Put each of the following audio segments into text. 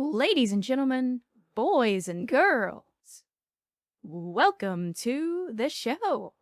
Ladies and gentlemen, boys and girls, welcome to the show.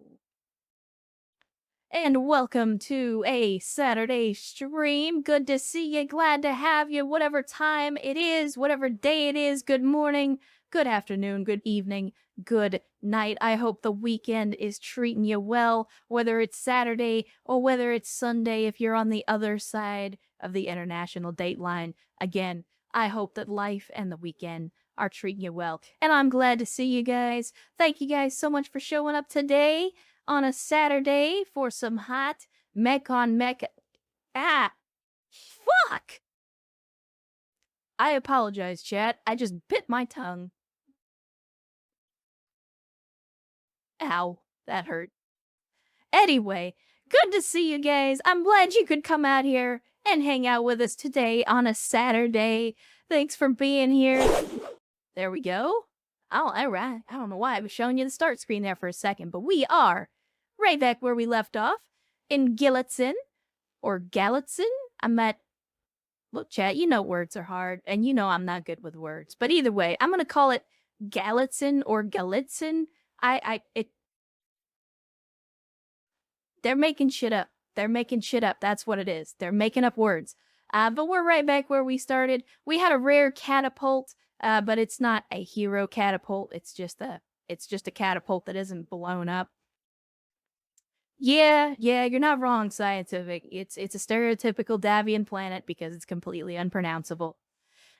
And welcome to a Saturday stream. Good to see you. Glad to have you. Whatever time it is, whatever day it is, good morning, good afternoon, good evening, good night. I hope the weekend is treating you well, whether it's Saturday or whether it's Sunday if you're on the other side of the international date line. Again, I hope that life and the weekend are treating you well. And I'm glad to see you guys. Thank you guys so much for showing up today on a Saturday for some hot mech on mech. Ah, fuck! I apologize, chat. I just bit my tongue. Ow, that hurt. Anyway, good to see you guys. I'm glad you could come out here and hang out with us today on a Saturday. Thanks for being here. There we go. Oh, alright. I don't know why I was showing you the start screen there for a second, but we are right back where we left off in Gillotson or Gallatin. I'm at. Look, chat, you know words are hard, and you know I'm not good with words. But either way, I'm gonna call it Gallatin or Galitzin. They're making shit up. They're making shit up. That's what it is. They're making up words. But we're right back where we started. We had a rare catapult, but it's not a hero catapult. It's just a catapult that isn't blown up. Yeah, you're not wrong, Scientific. It's a stereotypical Davian planet because it's completely unpronounceable.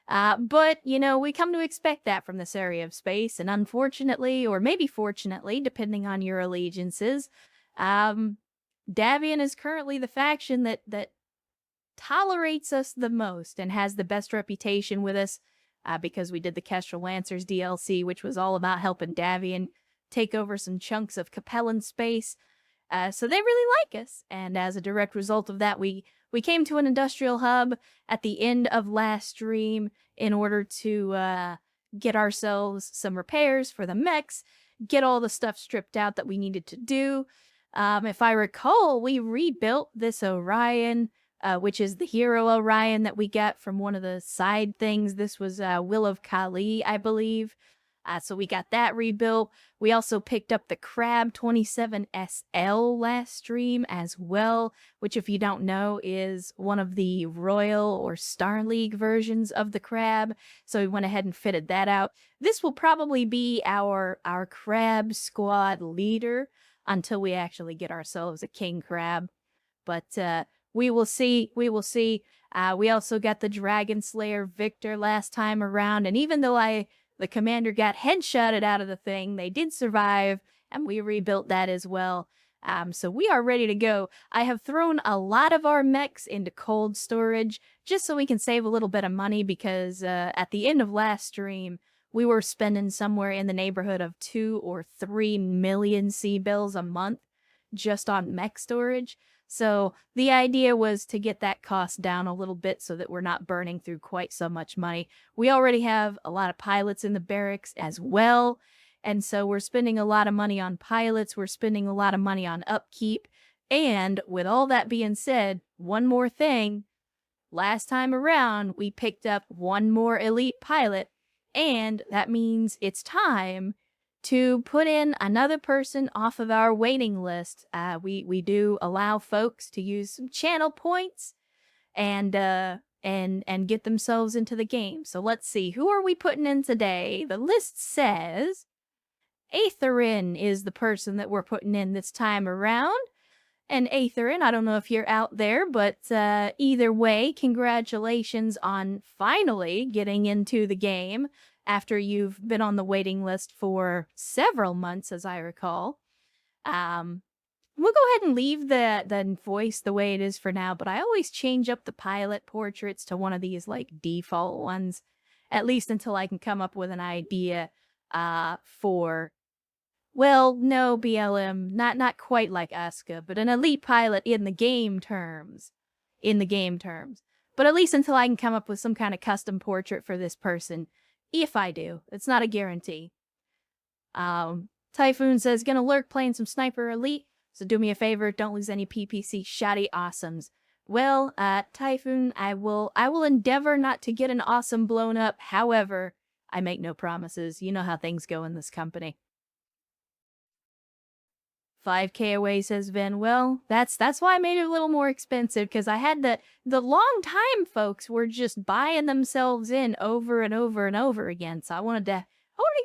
But, you know, we come to expect that from this area of space, and unfortunately, or maybe fortunately, depending on your allegiances, Davian is currently the faction that tolerates us the most and has the best reputation with us, because we did the Kestrel Lancers DLC, which was all about helping Davian take over some chunks of Capellan space. So they really like us, and as a direct result of that, we came to an industrial hub at the end of last stream in order to get ourselves some repairs for the mechs, get all the stuff stripped out that we needed to do. If I recall, we rebuilt this Orion, which is the hero Orion that we got from one of the side things. This was Will of Kali, I believe. So we got that rebuilt. We also picked up the Crab 27SL last stream as well, which, if you don't know, is one of the Royal or Star League versions of the Crab. So we went ahead and fitted that out. This will probably be our Crab squad leader until we actually get ourselves a King Crab. But we will see. We will see. We also got the Dragon Slayer Victor last time around, and even though the commander got headshotted out of the thing, they did survive, and we rebuilt that as well. So we are ready to go. I have thrown a lot of our mechs into cold storage, just so we can save a little bit of money, because at the end of last stream, we were spending somewhere in the neighborhood of 2 or 3 million C-bills a month just on mech storage. So the idea was to get that cost down a little bit so that we're not burning through quite so much money. We already have a lot of pilots in the barracks as well, and so we're spending a lot of money on pilots, we're spending a lot of money on upkeep, and with all that being said, one more thing. Last time around, we picked up one more elite pilot, and that means it's time to put in another person off of our waiting list. We do allow folks to use some channel points and get themselves into the game. So let's see, who are we putting in today? The list says Aetherin is the person that we're putting in this time around. And Aetherin, I don't know if you're out there, but either way, congratulations on finally getting into the game after you've been on the waiting list for several months, as I recall. We'll go ahead and leave the voice the way it is for now, but I always change up the pilot portraits to one of these, like, default ones, at least until I can come up with an idea for... Well, no, BLM, not quite like Asuka, but an elite pilot in the game terms. But at least until I can come up with some kind of custom portrait for this person. If I do. It's not a guarantee. Typhoon says, gonna lurk playing some Sniper Elite, so do me a favor, don't lose any PPC shoddy awesomes. Well, Typhoon, I will endeavor not to get an awesome blown up. However, I make no promises. You know how things go in this company. 5K away, says Vin. Well, that's why I made it a little more expensive, because I had the long time folks were just buying themselves in over and over and over again. So I wanted to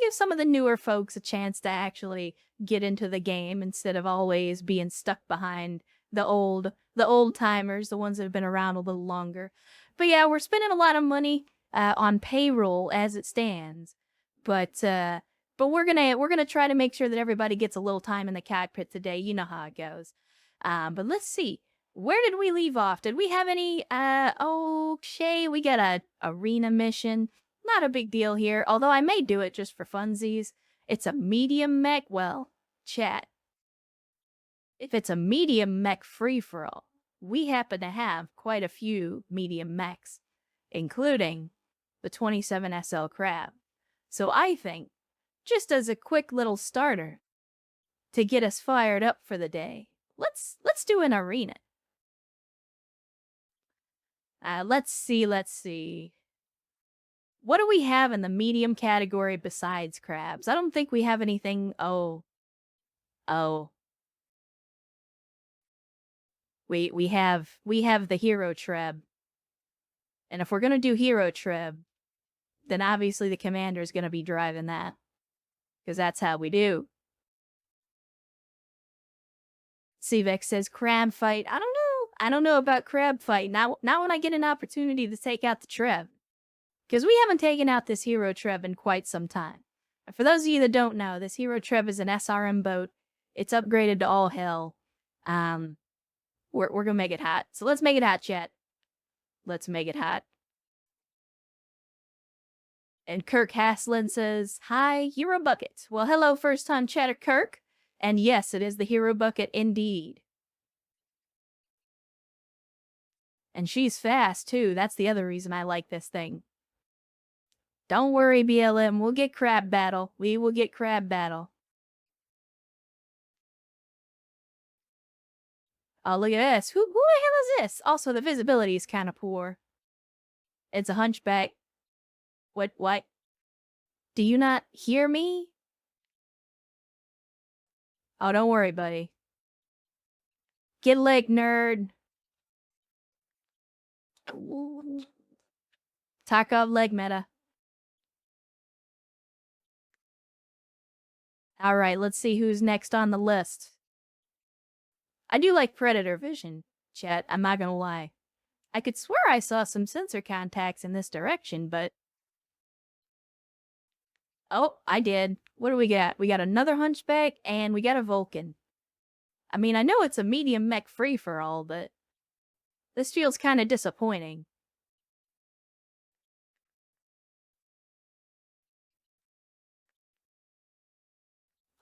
give some of the newer folks a chance to actually get into the game instead of always being stuck behind the old timers, the ones that have been around a little longer. But yeah, we're spending a lot of money on payroll as it stands. But we're gonna try to make sure that everybody gets a little time in the cockpit today. You know how it goes. But let's see. Where did we leave off? Did we have any? Oh, Shay, we got a arena mission. Not a big deal here. Although I may do it just for funsies. It's a medium mech. Well, chat. If it's a medium mech free for all, we happen to have quite a few medium mechs, including the 27 SL Crab. So I think, just as a quick little starter to get us fired up for the day, let's do an arena. Let's see. What do we have in the medium category besides crabs? I don't think we have anything. Oh. We have the hero treb. And if we're gonna do hero treb, then obviously the commander's gonna be driving that. Because that's how we do. Cvex says crab fight. I don't know. I don't know about crab fight. Now when I get an opportunity to take out the treb. Because we haven't taken out this hero treb in quite some time. And for those of you that don't know, this hero treb is an SRM boat. It's upgraded to all hell. We're gonna make it hot. So let's make it hot, chat. Let's make it hot. And Kirk Haslin says, "Hi, Hero Bucket." Well, hello, first-time chatter, Kirk. And yes, it is the Hero Bucket indeed. And she's fast, too. That's the other reason I like this thing. Don't worry, BLM. We'll get crab battle. We will get crab battle. Oh, look at this. Who the hell is this? Also, the visibility is kind of poor. It's a hunchback. What? Do you not hear me? Oh, don't worry, buddy. Get leg, nerd. Tarkov leg meta. Alright, let's see who's next on the list. I do like Predator vision, chat. I'm not gonna lie. I could swear I saw some sensor contacts in this direction, but... Oh, I did. What do we got? We got another hunchback, and we got a Vulcan. I mean, I know it's a medium mech free-for-all, but... this feels kind of disappointing.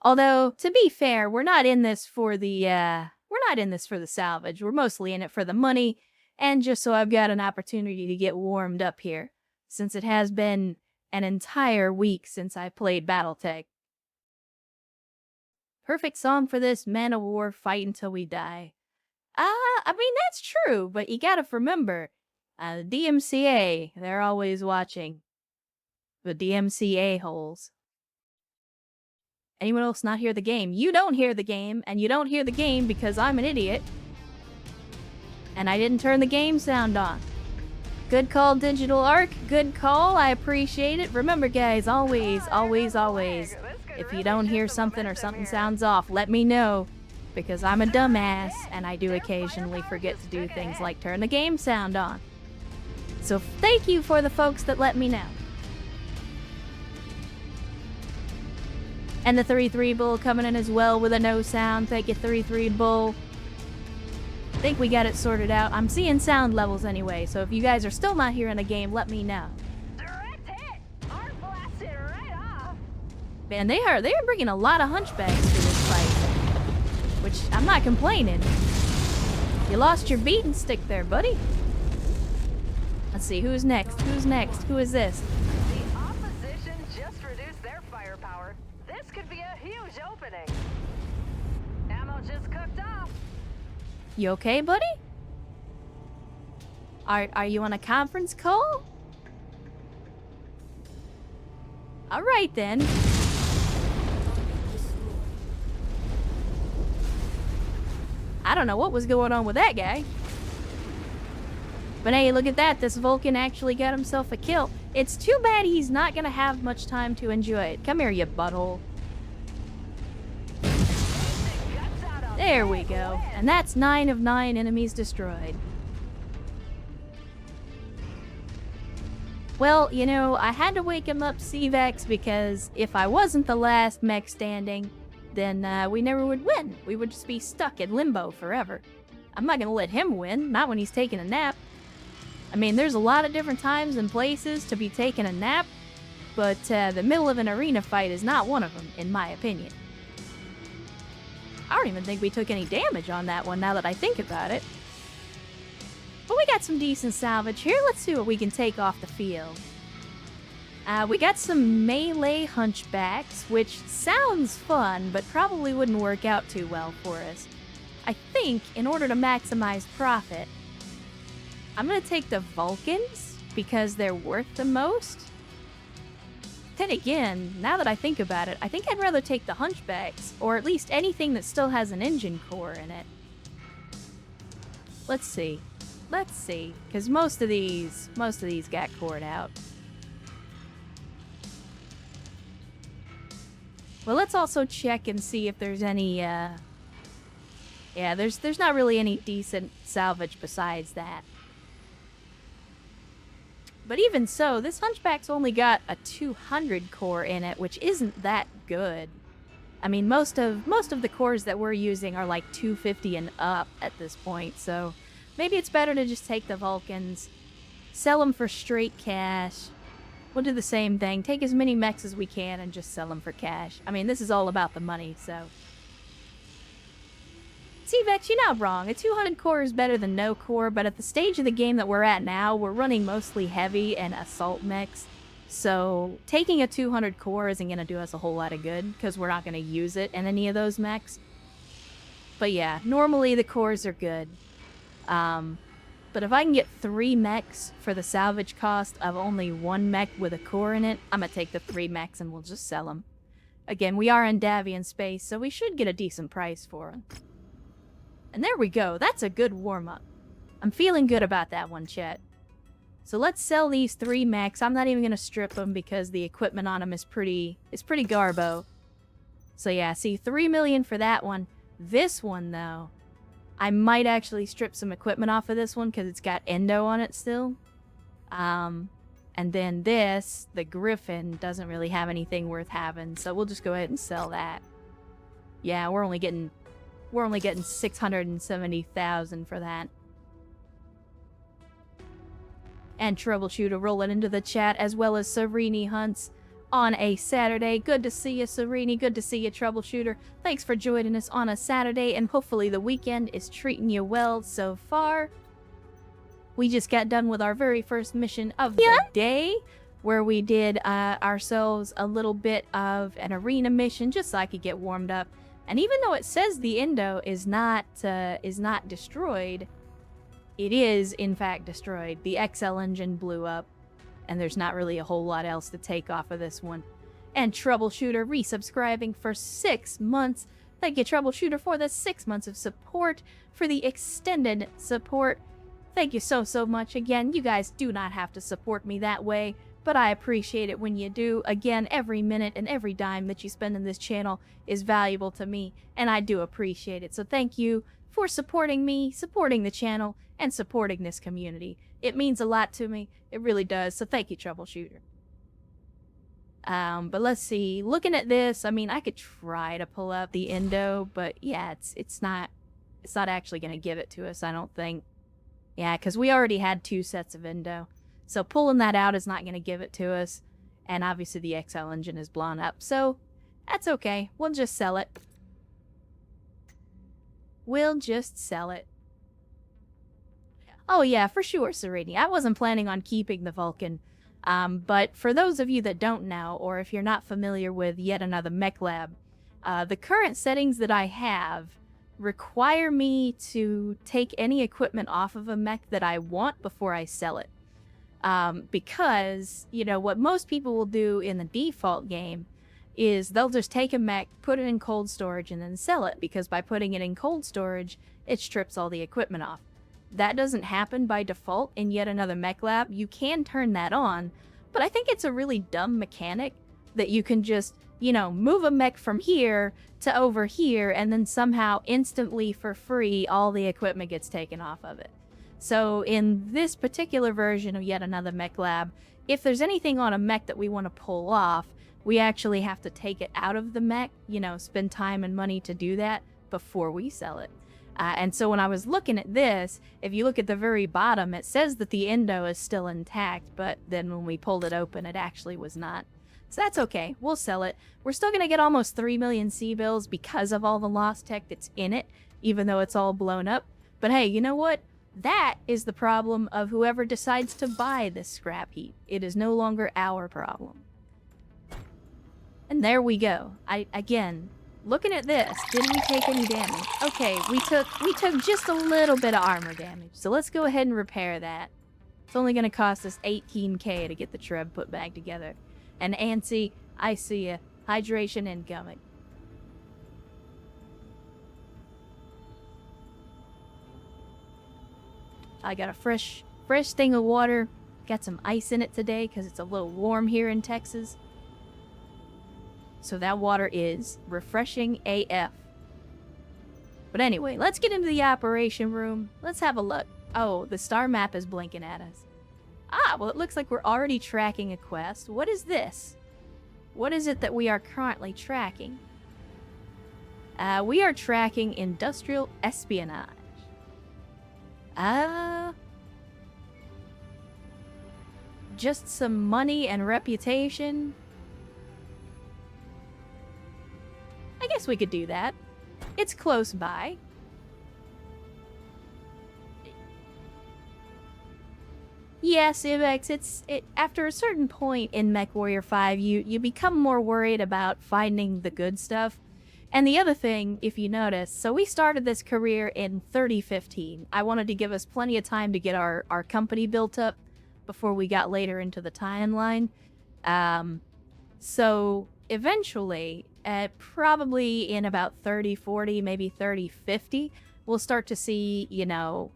Although, to be fair, we're not in this for the salvage. We're mostly in it for the money, and just so I've got an opportunity to get warmed up here, since it has been an entire week since I played Battletech. Perfect song for this, Man of War, fight until we die. I mean, that's true, but you gotta remember, DMCA, they're always watching. The DMCA holes. Anyone else not hear the game? You don't hear the game, and you don't hear the game because I'm an idiot. And I didn't turn the game sound on. Good call, Digital Arc. Good call. I appreciate it. Remember, guys, always, if you don't hear something or something sounds off, let me know. Because I'm a dumbass, and I do occasionally forget to do things like turn the game sound on. So thank you for the folks that let me know. And the 3-3 Bull coming in as well with a no sound. Thank you, 3-3 Bull. I think we got it sorted out. I'm seeing sound levels anyway, so if you guys are still not hearing the game, let me know. Direct hit! Arc blasted right off! Man, they are bringing a lot of hunchbacks to this fight. Which, I'm not complaining. You lost your beating stick there, buddy. Let's see, who's next? Who is this? The opposition just reduced their firepower. This could be a huge opening. Ammo just cooked off. You okay, buddy? Are you on a conference call? All right, then. I don't know what was going on with that guy. But hey, look at that. This Vulcan actually got himself a kill. It's too bad he's not gonna have much time to enjoy it. Come here, you butthole. There we go. And that's 9 of 9 enemies destroyed. Well, you know, I had to wake him up, CVEX, because if I wasn't the last mech standing, then we never would win. We would just be stuck in limbo forever. I'm not gonna let him win, not when he's taking a nap. I mean, there's a lot of different times and places to be taking a nap, but the middle of an arena fight is not one of them, in my opinion. I don't even think we took any damage on that one now that I think about it. But we got some decent salvage here. Let's see what we can take off the field. We got some melee hunchbacks, which sounds fun, but probably wouldn't work out too well for us. I think, in order to maximize profit, I'm gonna take the Vulcans, because they're worth the most. Then again, now that I think about it, I think I'd rather take the hunchbacks, or at least anything that still has an engine core in it. Let's see, because most of these got cored out. Well, let's also check and see if there's any, yeah, there's not really any decent salvage besides that. But even so, this Hunchback's only got a 200 core in it, which isn't that good. I mean, most of the cores that we're using are like 250 and up at this point, so maybe it's better to just take the Vulcans, sell them for straight cash. We'll do the same thing, take as many mechs as we can and just sell them for cash. I mean, this is all about the money, so. CVEX, you're not wrong. A 200 core is better than no core, but at the stage of the game that we're at now, we're running mostly heavy and assault mechs. So taking a 200 core isn't going to do us a whole lot of good, because we're not going to use it in any of those mechs. But yeah, normally the cores are good. But if I can get 3 mechs for the salvage cost of only 1 mech with a core in it, I'm going to take the 3 mechs and we'll just sell them. Again, we are in Davian space, so we should get a decent price for them. And there we go. That's a good warm-up. I'm feeling good about that one, chat. So let's sell these 3 mechs. I'm not even going to strip them because the equipment on them is pretty garbo. So yeah, see, 3 million for that one. This one, though, I might actually strip some equipment off of this one because it's got endo on it still. And then this, the Griffin, doesn't really have anything worth having, so we'll just go ahead and sell that. Yeah, we're only getting 670,000 for that. And Troubleshooter rolling into the chat, as well as Serini Hunts on a Saturday. Good to see you, Serini. Good to see you, Troubleshooter. Thanks for joining us on a Saturday, and hopefully the weekend is treating you well so far. We just got done with our very first mission of the day, where we did ourselves a little bit of an arena mission, just so I could get warmed up. And even though it says the endo is not destroyed, it is in fact destroyed. The XL engine blew up, and there's not really a whole lot else to take off of this one. And Troubleshooter resubscribing for 6 months. Thank you, Troubleshooter, for the 6 months of support, for the extended support. Thank you so much. Again, you guys do not have to support me that way, but I appreciate it when you do. Again, every minute and every dime that you spend in this channel is valuable to me, and I do appreciate it. So thank you for supporting me, supporting the channel, and supporting this community. It means a lot to me. It really does. So thank you, Troubleshooter. But let's see. Looking at this, I mean, I could try to pull up the endo, but yeah, it's not actually going to give it to us, I don't think. Yeah, because we already had 2 sets of endo. So pulling that out is not going to give it to us. And obviously the XL engine is blown up. So that's okay. We'll just sell it. We'll just sell it. Oh yeah, for sure, Serini. I wasn't planning on keeping the Vulcan. But for those of you that don't know, or if you're not familiar with yet another mech lab, the current settings that I have require me to take any equipment off of a mech that I want before I sell it. Because, you know, what most people will do in the default game is they'll just take a mech, put it in cold storage, and then sell it, because by putting it in cold storage, it strips all the equipment off. That doesn't happen by default in Yet Another Mech Lab. You can turn that on, but I think it's a really dumb mechanic that you can just, you know, move a mech from here to over here, and then somehow instantly for free, all the equipment gets taken off of it. So in this particular version of Yet Another Mech Lab, if there's anything on a mech that we want to pull off, we actually have to take it out of the mech, you know, spend time and money to do that before we sell it. And so when I was looking at this, if you look at the very bottom, it says that the endo is still intact, but then when we pulled it open, it actually was not. So that's okay, we'll sell it. We're still gonna get almost 3 million C-bills because of all the lost tech that's in it, even though it's all blown up. But hey, you know what? That is the problem of whoever decides to buy this scrap heap. It is no longer our problem. And there we go. Again, looking at this, did we take any damage? Okay, we took just a little bit of armor damage. So let's go ahead and repair that. It's only gonna cost us 18k to get the Treb put back together. And Antsy, I see ya. Hydration incoming. I got a fresh thing of water. Got some ice in it today because it's a little warm here in Texas. So that water is refreshing AF. But anyway, let's get into the operation room. Let's have a look. Oh, the star map is blinking at us. Ah, well, it looks like we're already tracking a quest. What is this? What is it that we are currently tracking? We are tracking industrial espionage. Just some money and reputation. I guess we could do that. It's close by. Yeah, Civex, after a certain point in Mechwarrior 5, you become more worried about finding the good stuff. And the other thing, if you notice, so we started this career in 3015. I wanted to give us plenty of time to get our company built up before we got later into the timeline. So eventually, probably in about 3040, maybe 3050, we'll start to see, you know,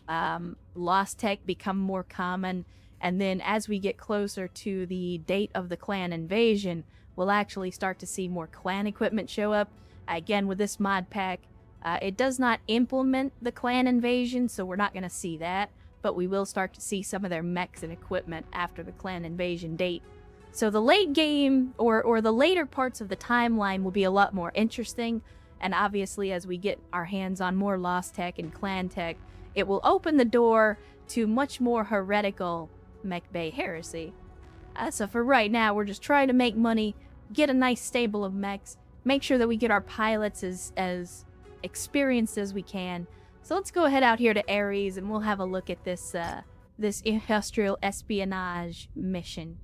lost tech become more common. And then as we get closer to the date of the clan invasion, we'll actually start to see more clan equipment show up. Again, with this mod pack, it does not implement the clan invasion, so we're not going to see that. But we will start to see some of their mechs and equipment after the clan invasion date. So the late game, or the later parts of the timeline, will be a lot more interesting. And obviously, as we get our hands on more lost tech and clan tech, it will open the door to much more heretical Mech Bay heresy. So for right now, we're just trying to make money, get a nice stable of mechs, make sure that we get our pilots as experienced as we can. So let's go ahead out here to Ares, and we'll have a look at this this industrial espionage mission.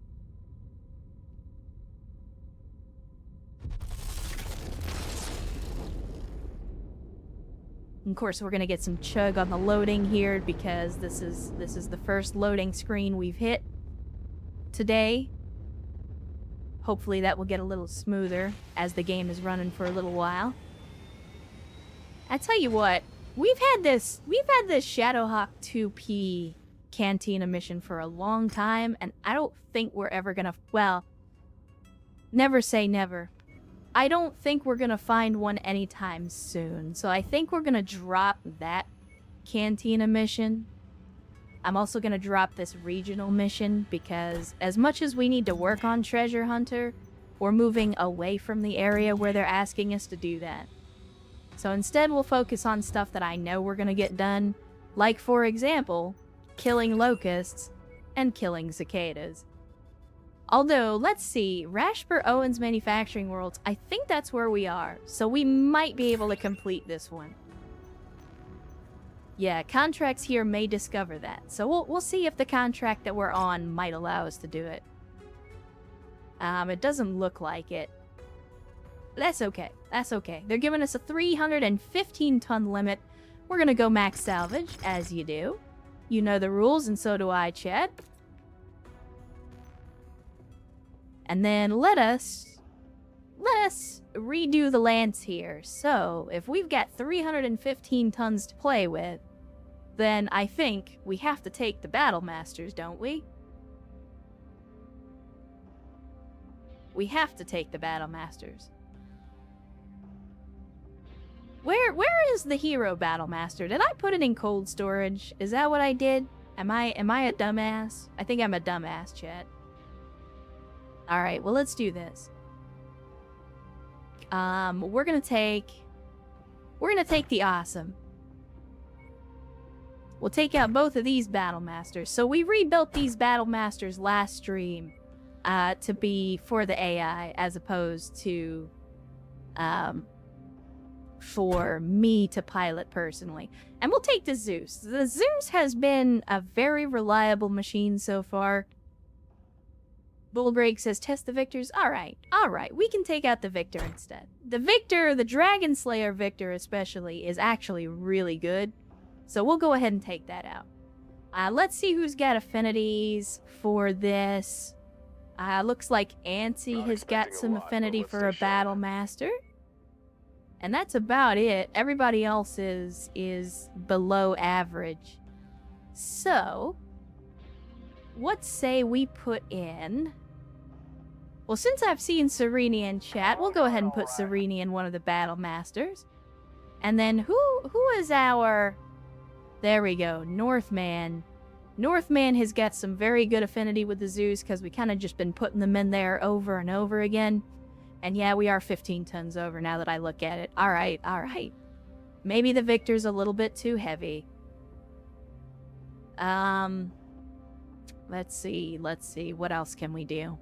Of course, we're gonna get some chug on the loading here because this is the first loading screen we've hit today. Hopefully that will get a little smoother as the game is running for a little while. I tell you what, we've had this Shadowhawk 2P Cantina mission for a long time, and I don't think we're ever gonna, well, never say never. I don't think we're gonna find one anytime soon, so I think we're gonna drop that Cantina mission. I'm also gonna drop this regional mission because as much as we need to work on Treasure Hunter, we're moving away from the area where they're asking us to do that. So instead we'll focus on stuff that I know we're gonna get done, like for example, killing locusts and killing cicadas. Although, let's see, Rashburn Owens Manufacturing Worlds, I think that's where we are, so we might be able to complete this one. Yeah, contracts here may discover that, so we'll see if the contract that we're on might allow us to do it. It doesn't look like it. That's okay. That's okay. They're giving us a 315-ton limit. We're gonna go max salvage, as you do. You know the rules, and so do I, Chet. And then let us redo the lance here. So, if we've got 315 tons to play with, then I think we have to take the Battle Masters, don't we? We have to take the Battle Masters. Where is the Hero Battle Master? Did I put it in cold storage? Is that what I did? Am I a dumbass? I think I'm a dumbass, Chet. Alright, well, let's do this. We're gonna take the Awesome. We'll take out both of these Battle Masters. So we rebuilt these Battle Masters last stream to be for the AI as opposed to for me to pilot personally. And we'll take the Zeus. The Zeus has been a very reliable machine so far. Bullbreak says test the Victors. Alright, we can take out the Victor instead. The Victor, the Dragon Slayer Victor especially, is actually really good. So we'll go ahead and take that out. Let's see who's got affinities for this. Looks like Antsy has got some affinity for a Battle Master. And that's about it. Everybody else is below average. So, what say we put in... Well, since I've seen Serenia in chat, we'll go ahead and put Serenia in one of the Battle Masters. And then who is our... There we go, Northman. Northman has got some very good affinity with the Zeus because we kind of just been putting them in there over and over again. And yeah, we are 15 tons over now that I look at it. Alright. Maybe the Victor's a little bit too heavy. Let's see. What else can we do?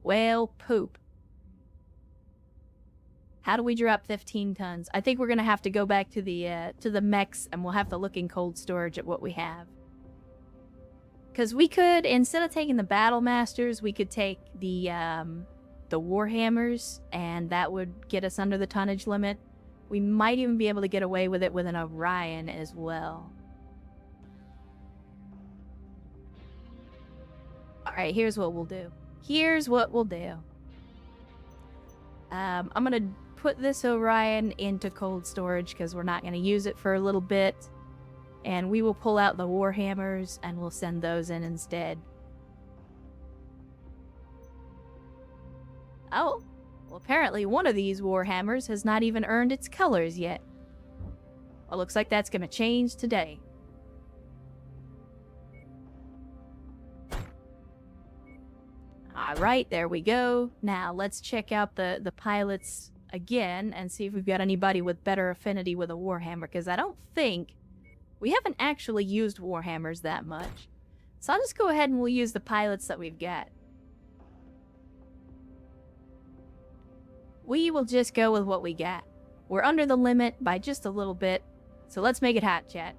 Well, poop. How do we drop 15 tons? I think we're gonna have to go back to the mechs, and we'll have to look in cold storage at what we have. Because we could, instead of taking the Battle Masters, we could take the Warhammers, and that would get us under the tonnage limit. We might even be able to get away with it with an Orion as well. Alright, here's what we'll do. I'm gonna put this Orion into cold storage because we're not gonna use it for a little bit. And we will pull out the Warhammers and we'll send those in instead. Oh, well, apparently one of these Warhammers has not even earned its colors yet. Well, looks like that's gonna change today. Alright, there we go. Now, let's check out the pilots again and see if we've got anybody with better affinity with a Warhammer, because I don't think... We haven't actually used Warhammers that much. So I'll just go ahead and we'll use the pilots that we've got. We will just go with what we got. We're under the limit by just a little bit, so let's make it hot, chat.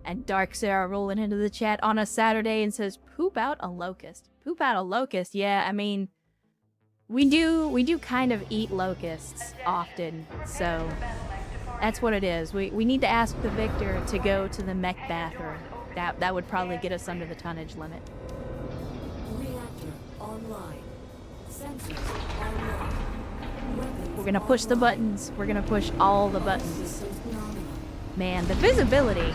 And Dark Sarah rolling into the chat on a Saturday and says, poop out a locust. Poop out a locust, yeah, I mean, we do kind of eat locusts often, so that's what it is. We need to ask the Victor to go to the mech bathroom. That would probably get us under the tonnage limit. Reactor online. Sensors online. We're gonna push the buttons. We're gonna push all the buttons. Man, the visibility.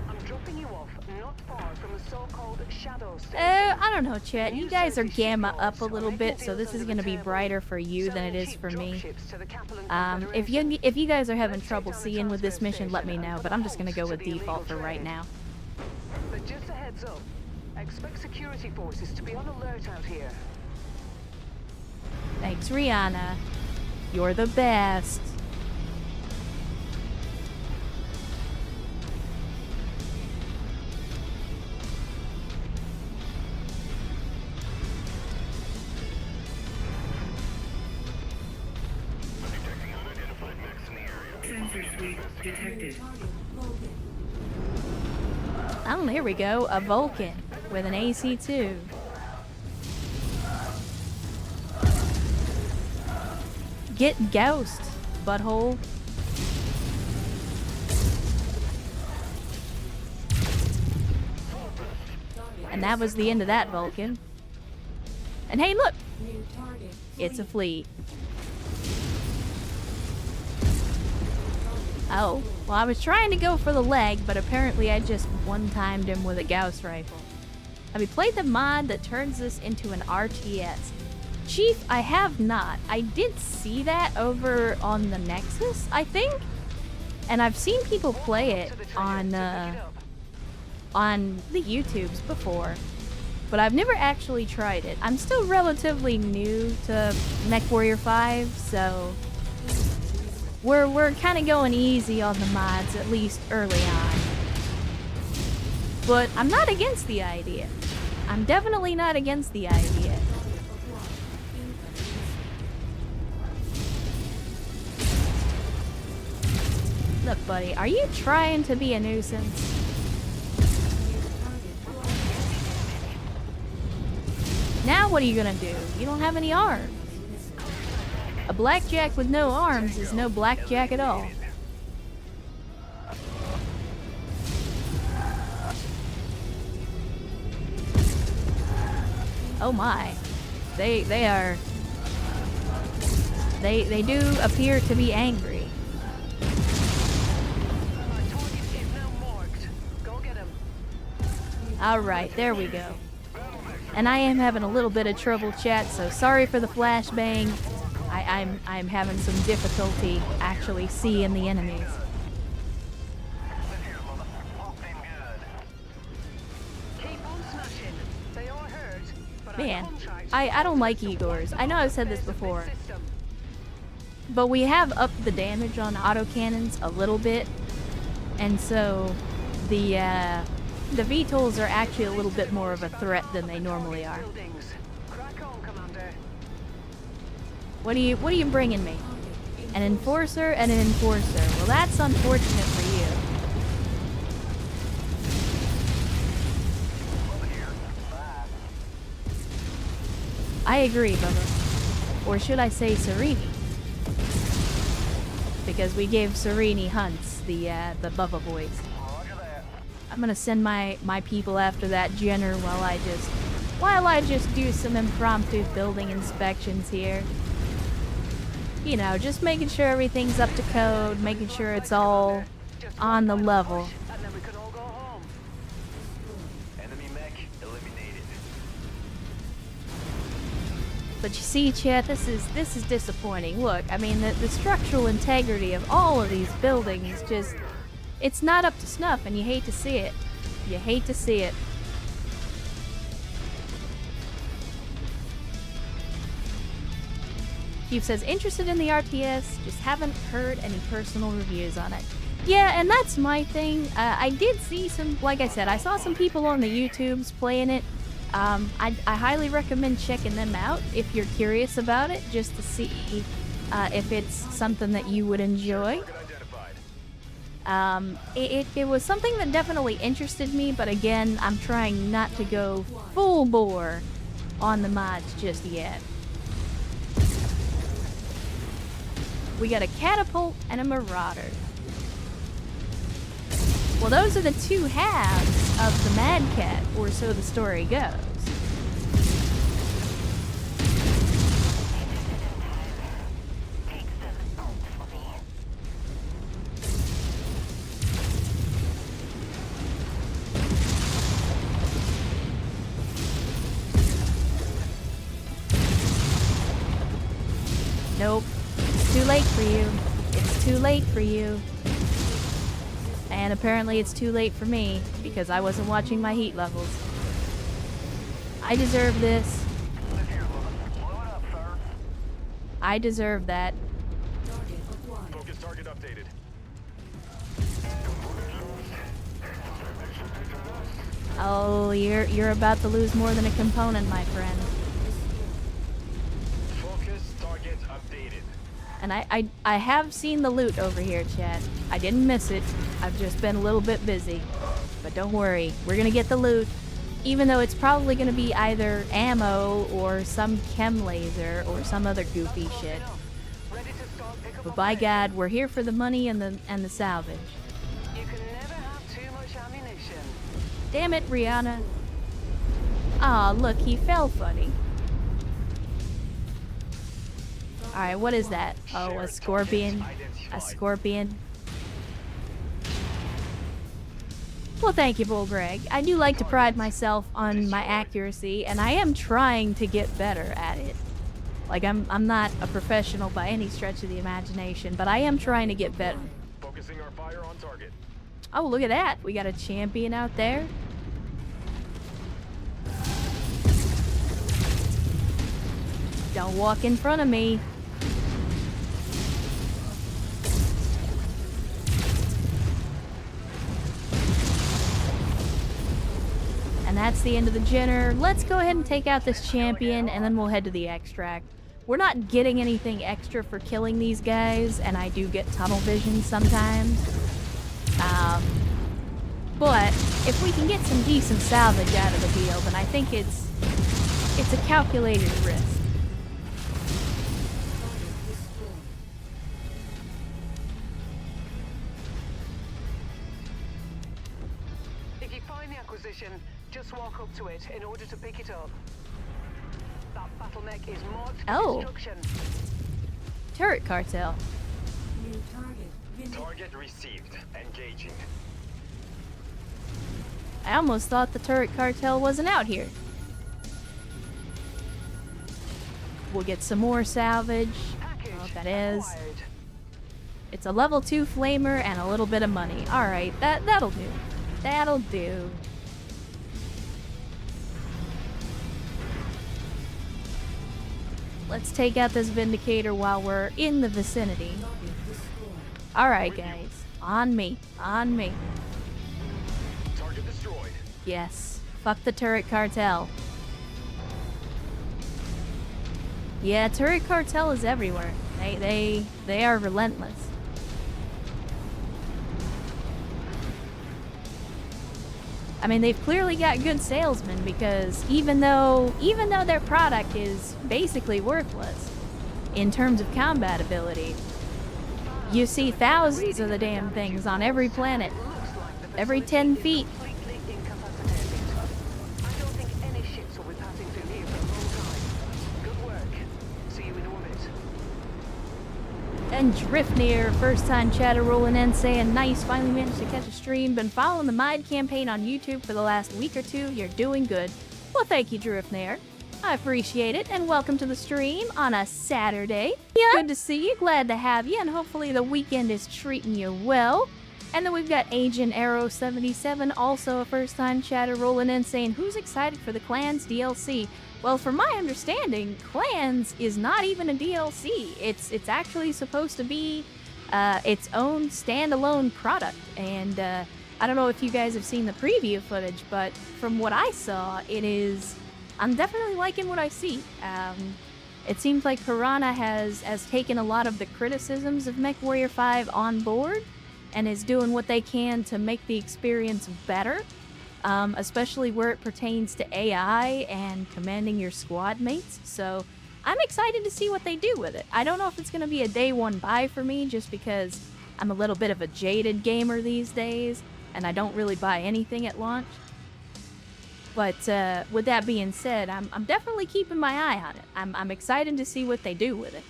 I'm dropping you off not far from the so-called shadow station. I don't know, chat. You guys are gamma up a little bit, so this is gonna be brighter for you than it is for me. If you guys are having trouble seeing with this mission, let me know. But I'm just gonna go with default for right now. But just a heads up, expect security forces to be on alert out here. Thanks, Rihanna. You're the best. Detected. Oh, here we go. A Vulcan. with an AC-2. Get goused, butthole. And that was the end of that Vulcan. And hey, look! New target. It's a flea. Oh, well, I was trying to go for the leg, but apparently I just one-timed him with a Gauss rifle. Have you played the mod that turns this into an RTS? Chief, I have not. I did see that over on the Nexus, I think? And I've seen people play it on the YouTubes before, but I've never actually tried it. I'm still relatively new to Mechwarrior 5, so we're kind of going easy on the mods, at least early on. But I'm not against the idea. I'm definitely not against the idea. Look, buddy, are you trying to be a nuisance? Now what are you gonna do? You don't have any arms. A blackjack with no arms is no blackjack at all. Oh my. They do appear to be angry. Alright, there we go. And I am having a little bit of trouble, chat, so sorry for the flashbang. I'm having some difficulty actually seeing the enemies. Man, I don't like Igors. I know I've said this before. But we have upped the damage on autocannons a little bit. And so the VTOLs are actually a little bit more of a threat than they normally are. What are you bringing me? An enforcer and an enforcer. Well, that's unfortunate for you. I agree, Bubba. Or should I say Serini? Because we gave Serini hunts, the Bubba boys. I'm gonna send my people after that Jenner while I just do some impromptu building inspections here. You know, just making sure everything's up to code, making sure it's all on the level. But you see, chat, this is disappointing. Look, I mean, the structural integrity of all of these buildings just, it's not up to snuff, and you hate to see it. You hate to see it. Chief says, interested in the RTS, just haven't heard any personal reviews on it. Yeah, and that's my thing. I did see some, like I said, I saw some people on the YouTubes playing it. I highly recommend checking them out if you're curious about it, just to see if it's something that you would enjoy. It was something that definitely interested me, but again, I'm trying not to go full bore on the mods just yet. We got a catapult and a marauder. Well, those are the two halves of the Mad Cat, or so the story goes. Nope. It's too late for you. It's too late for you. And apparently it's too late for me, because I wasn't watching my heat levels. I deserve this. I deserve that. Focus target updated. Oh, you're about to lose more than a component, my friend. Focus target updated. And I have seen the loot over here, chat. I didn't miss it. I've just been a little bit busy. But don't worry, we're gonna get the loot. Even though it's probably going to be either ammo or some chem laser or some other goofy shit. Ready to start pickup But by operation. God, we're here for the money and the salvage. You can never have too much ammunition. Damn it, Rihanna. Aw, look, he fell funny. Alright, what is that? Oh, a scorpion. A scorpion. Well, thank you, Bull Greg. I do like to pride myself on my accuracy, and I am trying to get better at it. Like, I'm not a professional by any stretch of the imagination, but I am trying to get better. Focusing our fire on target. Oh, look at that. We got a champion out there. Don't walk in front of me. And that's the end of the Jenner. Let's go ahead and take out this champion, and then we'll head to the extract. We're not getting anything extra for killing these guys, and I do get tunnel vision sometimes. But if we can get some decent salvage out of the deal, then I think it's a calculated risk. If you find the acquisition, just walk up to it in order to pick it up. That bottleneck is marked for Oh. destruction. Turret cartel. New target. Target received. Engaging. I almost thought the turret cartel wasn't out here. We'll get some more salvage. I don't know what that is. Acquired. It's a level 2 flamer and a little bit of money. Alright, that'll do. That'll do. Let's take out this Vindicator while we're in the vicinity. Alright, guys. On me. On me. Target destroyed. Yes. Fuck the turret cartel. Yeah, turret cartel is everywhere. They are relentless. I mean, they've clearly got good salesmen because even though their product is basically worthless in terms of combat ability, you see thousands of the damn things on every planet, every 10 feet. Completely incapacitated. I don't think any ships will be passing through here for a long time. Good work. See you in orbit. And Driftnear, first time chatter rolling in saying, nice, finally managed to catch a stream. Been following the Mide campaign on YouTube for the last week or two. You're doing good. Well, thank you, Driftnear. I appreciate it, and welcome to the stream on a Saturday. Yeah. Good to see you, glad to have you, and hopefully the weekend is treating you well. And then we've got Agent Arrow 77, also a first time chatter rolling in saying, who's excited for the Clans DLC? Well, from my understanding, Clans is not even a DLC. It's actually supposed to be its own standalone product. And I don't know if you guys have seen the preview footage, but from what I saw, I'm definitely liking what I see. It seems like Piranha has taken a lot of the criticisms of Mechwarrior 5 on board and is doing what they can to make the experience better. Especially where it pertains to AI and commanding your squad mates. So I'm excited to see what they do with it. I don't know if it's going to be a day one buy for me just because I'm a little bit of a jaded gamer these days and I don't really buy anything at launch. But with that being said, I'm definitely keeping my eye on it. I'm excited to see what they do with it.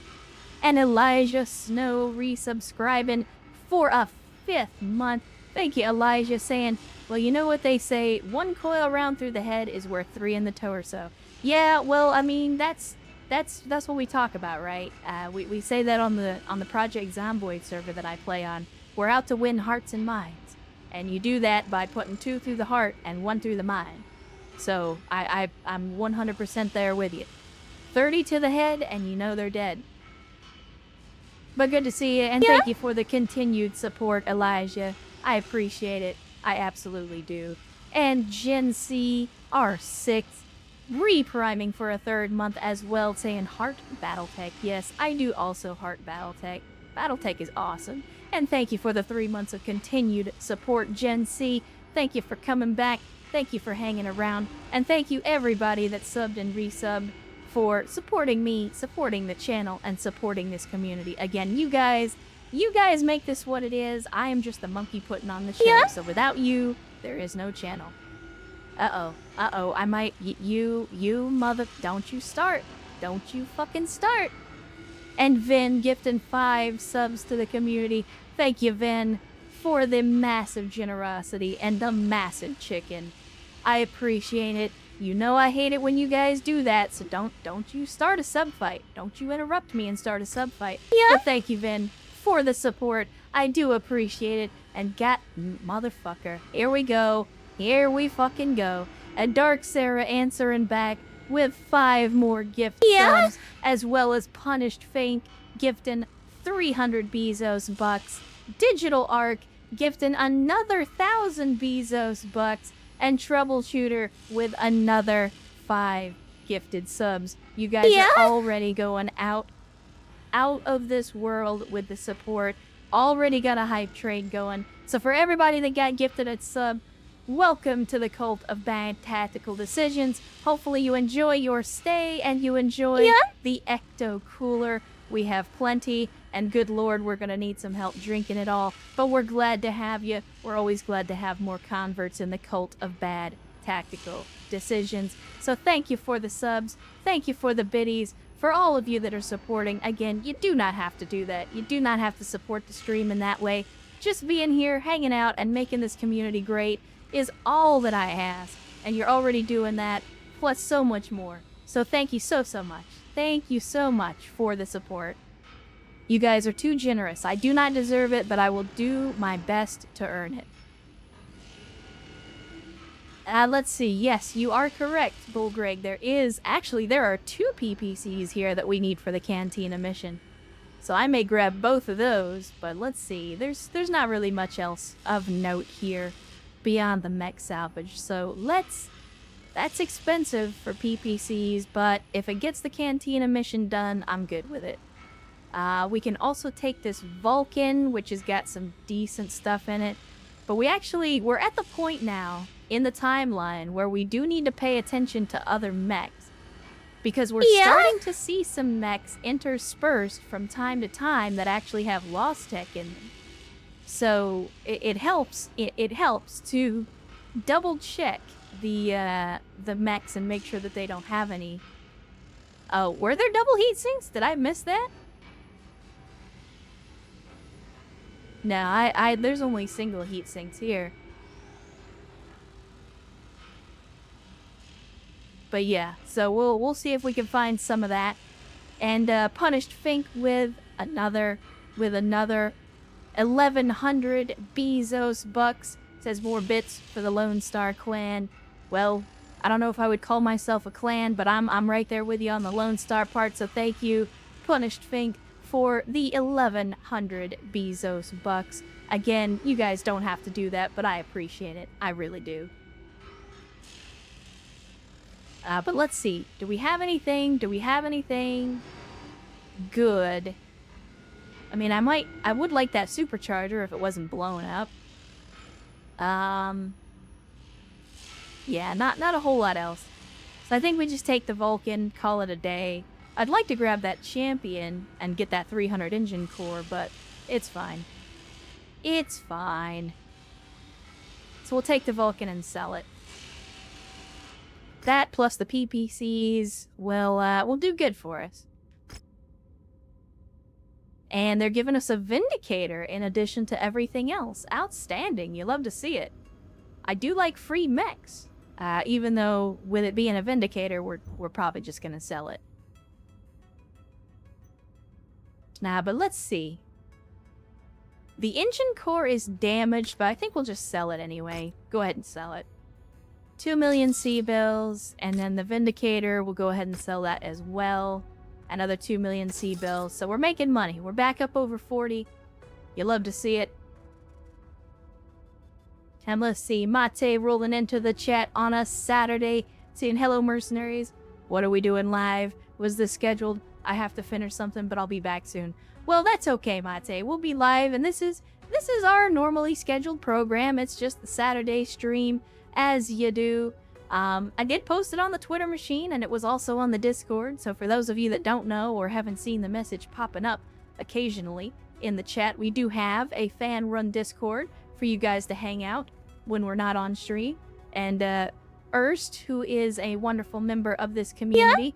And Elijah Snow resubscribing for a 5th month. Thank you, Elijah, saying, well, you know what they say, 1 coil round through the head is worth 3 in the torso. Yeah, well, I mean, that's what we talk about, right? We say that on the Project Zomboid server that I play on. We're out to win hearts and minds. And you do that by putting 2 through the heart and 1 through the mind. So I'm 100% there with you. 30 to the head and you know they're dead. But good to see you, and thank you for the continued support, Elijah. I appreciate it. I absolutely do. And Gen C, our 6th, re-priming for a 3rd month as well, saying Heart Battletech. Yes, I do also Heart Battletech. Battletech is awesome. And thank you for the 3 months of continued support, Gen C. Thank you for coming back. Thank you for hanging around. And thank you everybody that subbed and resubbed for supporting me, supporting the channel, and supporting this community. Again, you guys make this what it is. I am just the monkey putting on the show. So without you, there is no channel. Uh-oh, I might, you mother, don't you start. Don't you fucking start. And Vin gifting 5 subs to the community. Thank you, Vin, for the massive generosity and the massive chicken. I appreciate it. You know I hate it when you guys do that, so don't you start a sub fight. Don't you interrupt me and start a sub fight. Yeah. But thank you, Vin, for the support. I do appreciate it. And motherfucker, here we go. Here we fucking go. And Dark Sarah answering back with 5 more gift subs, as well as Punished Fink gifting 300 Bezos bucks. Digital Arc gifting another 1,000 Bezos bucks. And Troubleshooter with another 5 gifted subs. You guys are already going out of this world with the support. Already got a hype train going. So for everybody that got gifted a sub, welcome to the cult of bad tactical decisions. Hopefully you enjoy your stay and you enjoy the Ecto Cooler. We have plenty, and good lord, we're gonna need some help drinking it all. But we're glad to have you. We're always glad to have more converts in the cult of bad tactical decisions. So thank you for the subs. Thank you for the biddies. For all of you that are supporting, again, you do not have to do that. You do not have to support the stream in that way. Just being here, hanging out, and making this community great is all that I ask. And you're already doing that, plus so much more. So thank you so much. Thank you so much for the support. You guys are too generous. I do not deserve it, but I will do my best to earn it. Let's see. Yes, you are correct, Bull Greg. There are 2 PPCs here that we need for the Cantina mission. So I may grab both of those, but let's see. There's not really much else of note here beyond the mech salvage. So that's expensive for PPCs, but if it gets the Cantina mission done, I'm good with it. We can also take this Vulcan, which has got some decent stuff in it. But we're at the point now in the timeline where we do need to pay attention to other mechs. Because we're starting to see some mechs interspersed from time to time that actually have lost tech in them. So it helps to double check the mechs and make sure that they don't have any. Oh, were there double heat sinks? Did I miss that? No, there's only single heat sinks here. But yeah, so we'll see if we can find some of that. And Punished Fink with another 1,100 Bezos bucks. Says more bits for the Lone Star clan. Well, I don't know if I would call myself a clan, but I'm right there with you on the Lone Star part. So thank you, Punished Fink, for the 1,100 Bezos bucks. Again, you guys don't have to do that, but I appreciate it. I really do. But let's see. Do we have anything? Good. I mean, I would like that supercharger if it wasn't blown up. Yeah, not a whole lot else. So I think we just take the Vulcan, call it a day. I'd like to grab that Champion and get that 300 engine core, but it's fine. It's fine. So we'll take the Vulcan and sell it. That plus the PPCs will do good for us. And they're giving us a Vindicator in addition to everything else. Outstanding. You love to see it. I do like free mechs. Even though with it being a Vindicator, we're probably just going to sell it. Nah, but let's see. The engine core is damaged, but I think we'll just sell it anyway. Go ahead and sell it. 2 million C-bills, and then the Vindicator, we'll go ahead and sell that as well. Another 2 million C-bills. So we're making money. We're back up over 40. You love to see it. And let's see, Mate rolling into the chat on a Saturday, saying, hello, mercenaries. What are we doing live? Was this scheduled? I have to finish something, but I'll be back soon. Well, that's okay, Mate. We'll be live, and this is this is our normally scheduled program. It's just the Saturday stream, as you do. I did post it on the Twitter machine, and it was also on the Discord, so for those of you that don't know or haven't seen the message popping up occasionally in the chat, we do have a fan-run Discord for you guys to hang out when we're not on stream. And Erst, who is a wonderful member of this community,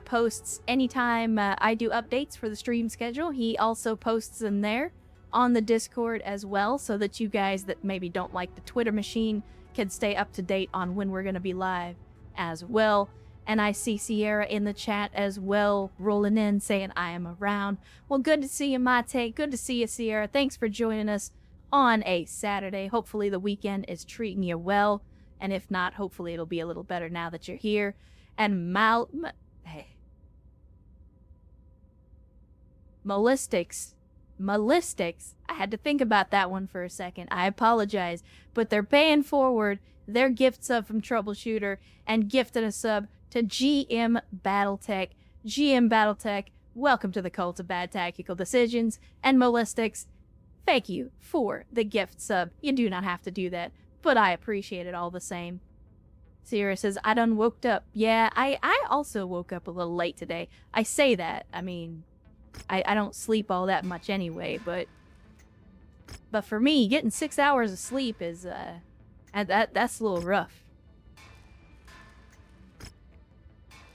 posts anytime I do updates for the stream schedule. He also posts them there on the Discord as well, so that you guys that maybe don't like the Twitter machine can stay up to date on when we're going to be live as well. And I see Sierra in the chat as well, rolling in, saying I am around. Well, good to see you, Mate. Good to see you, Sierra. Thanks for joining us on a Saturday. Hopefully the weekend is treating you well. And if not, hopefully it'll be a little better now that you're here. And hey. Malistics. I had to think about that one for a second. I apologize. But they're paying forward their gift sub from Troubleshooter and gifting a sub to GM Battletech. GM Battletech, welcome to the Cult of Bad Tactical Decisions. And Malistics, thank you for the gift sub. You do not have to do that, but I appreciate it all the same. Sierra says, I done woke up. Yeah, I also woke up a little late today. I say that. I mean, I don't sleep all that much anyway, but for me, getting 6 hours of sleep is, that's a little rough.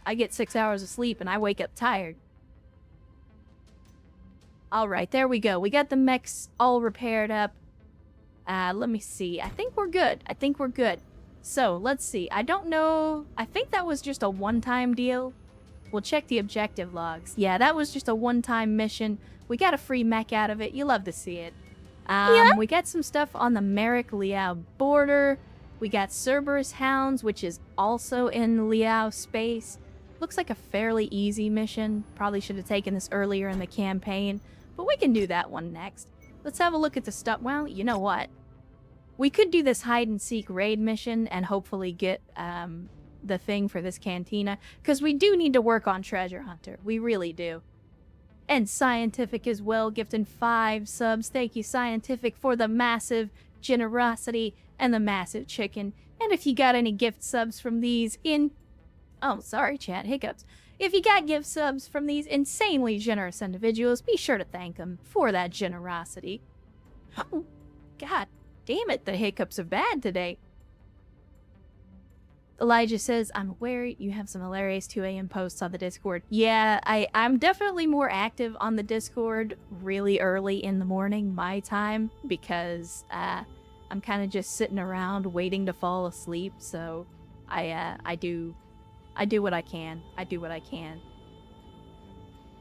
I get 6 hours of sleep and I wake up tired. Alright, there we go. We got the mechs all repaired up. Let me see. I think we're good. So, let's see. I don't know. I think that was just a one-time deal. We'll check the objective logs. Yeah, that was just a one-time mission. We got a free mech out of it. You love to see it. We got some stuff on the Merrick-Liao border. We got Cerberus Hounds, which is also in Liao space. Looks like a fairly easy mission. Probably should have taken this earlier in the campaign, but we can do that one next. Let's have a look at the stuff. Well, you know what? We could do this hide-and-seek raid mission and hopefully get the thing for this cantina, because we do need to work on Treasure Hunter. We really do. And Scientific as well, gifting 5 subs. Thank you, Scientific, for the massive generosity and the massive chicken. And if you got any gift subs from these Oh, sorry, chat, hiccups. If you got gift subs from these insanely generous individuals, be sure to thank them for that generosity. Oh, God damn it, the hiccups are bad today. Elijah says, I'm aware you have some hilarious 2 a.m. posts on the Discord. Yeah, I'm definitely more active on the Discord really early in the morning, my time, because I'm kind of just sitting around waiting to fall asleep, so I do what I can.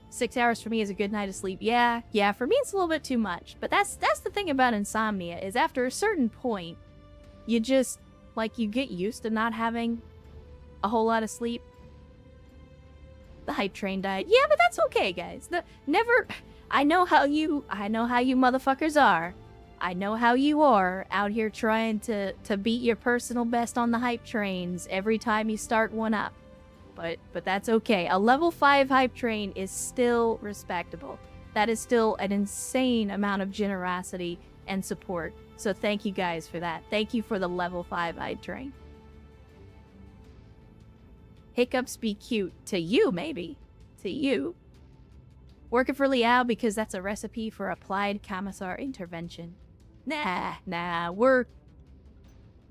6 hours for me is a good night of sleep. Yeah, for me it's a little bit too much. But that's the thing about insomnia, is after a certain point, you just, like, you get used to not having a whole lot of sleep. The hype train died. Yeah, but that's okay, guys. I know how you motherfuckers are. I know how you are out here trying to beat your personal best on the hype trains every time you start one up. But that's okay. A level 5 hype train is still respectable. That is still an insane amount of generosity and support. So thank you guys for that. Thank you for the level 5 hype train. Hiccups be cute. To you, maybe. To you. Working for Liao because that's a recipe for applied commissar intervention. Nah. We're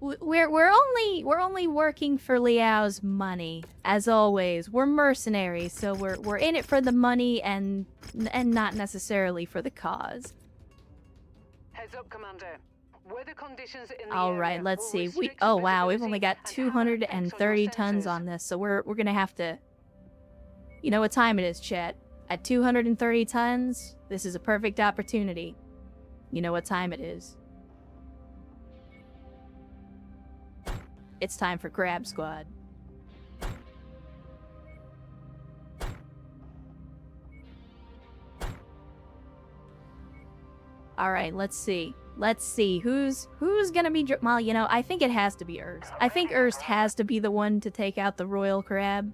only working for Liao's money. As always, we're mercenaries, so we're in it for the money and not necessarily for the cause. Heads up, Commander. Weather conditions in the All right, area let's will see. restrict Oh wow, we've visibility only got and have an effect on your 230 tons sensors. on this, so we're gonna have to. You know what time it is, chat? At 230 tons, this is a perfect opportunity. You know what time it is? It's time for Crab Squad. All right, let's see. Who's gonna be? Well, you know, I think it has to be Erst. I think Erst has to be the one to take out the royal crab.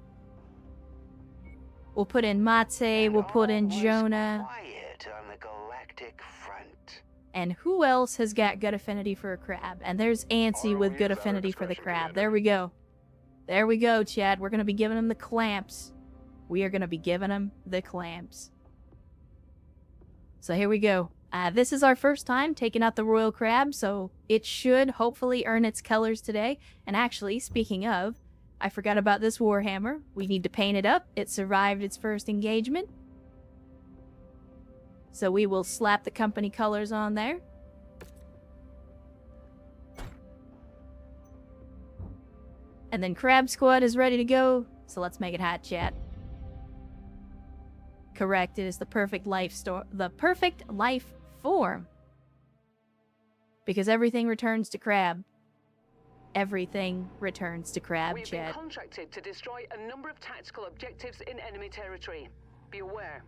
We'll put in Mate. We'll put in Jonah. Quiet on the galactic front. And who else has got good affinity for a crab? And there's Antsy with good affinity for the crab. There we go. There we go, Chad. We're going to be giving him the clamps. We are going to be giving him the clamps. So here we go. This is our first time taking out the royal crab, so it should hopefully earn its colors today. And actually, speaking of, I forgot about this warhammer. We need to paint it up. It survived its first engagement. So we will slap the company colors on there. And then Crab Squad is ready to go, so let's make it hot, chat. Correct, it is the perfect life form. Because everything returns to crab. Everything returns to crab, We've chat. been contracted to destroy a number of tactical objectives in enemy territory. Be aware,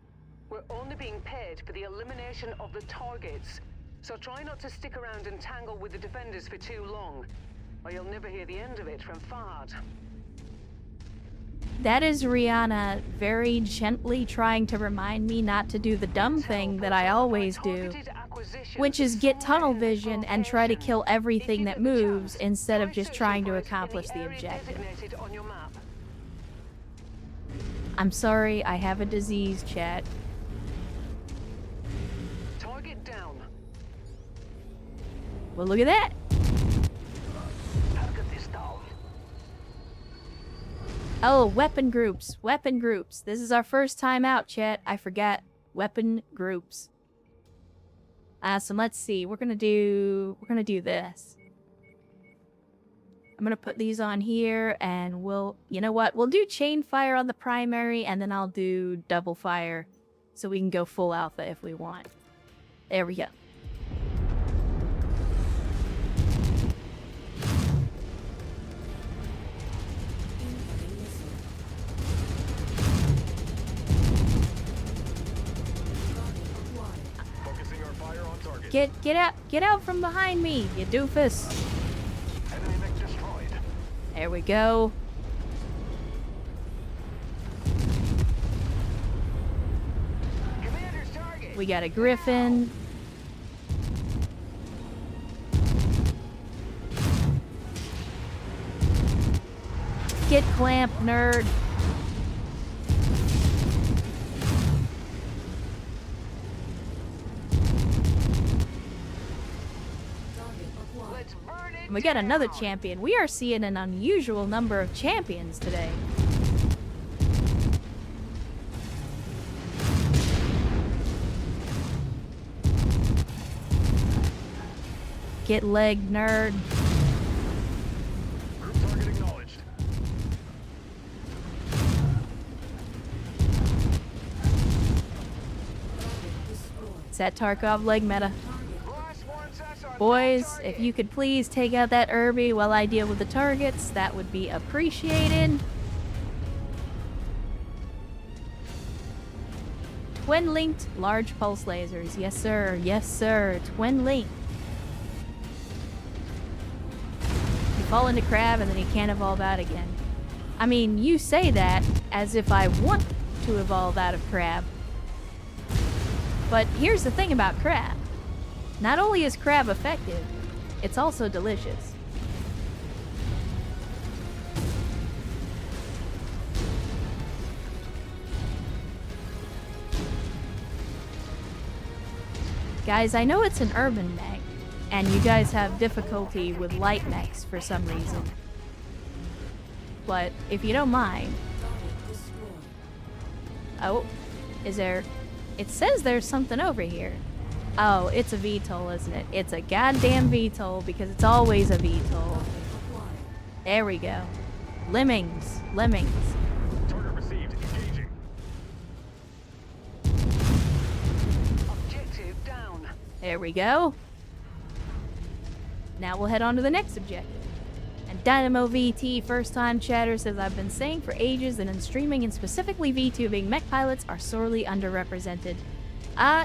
we're only being paid for the elimination of the targets. So try not to stick around and tangle with the defenders for too long, or you'll never hear the end of it from Fard. That is Rihanna very gently trying to remind me not to do the dumb thing that I always do, which is get tunnel vision and try to kill everything that moves instead of just trying to accomplish the objective. I'm sorry, I have a disease, chat. Target down. Well, look at that. Target is down. Oh, weapon groups. Weapon groups. This is our first time out, chat. I forgot. Weapon groups. So let's see. We're gonna do this. I'm gonna put these on here, and you know what? We'll do chain fire on the primary, and then I'll do double fire, so we can go full alpha if we want. There we go. Focusing our fire on target. Get out from behind me, you doofus. Enemy mech destroyed. There we go. Commander's target. We got a griffin. Get clamp, nerd. Let's burn it And we got another down. champion. We are seeing an unusual number of champions today. Get legged, nerd. Group target acknowledged. It's that Tarkov leg meta. Last one, Cesar. Boys, Target. if you could please take out that Irby while I deal with the targets, that would be appreciated. Twin-linked large pulse lasers. Yes, sir. Yes, sir. Twin-linked. You fall into crab and then you can't evolve out again. I mean, you say that as if I want to evolve out of crab. But here's the thing about crab. Not only is crab effective, it's also delicious. Guys, I know it's an urban mech, and you guys have difficulty with light mechs for some reason. But if you don't mind... Oh, is there... It says there's something over here. Oh, it's a VTOL, isn't it? It's a goddamn VTOL, because it's always a VTOL. There we go. Lemmings. Lemmings. Target received. Engaging. Objective down. There we go. Now we'll head on to the next objective. And Dynamo VT, first time chatter, says, I've been saying for ages that in streaming and specifically VTubing, mech pilots are sorely underrepresented.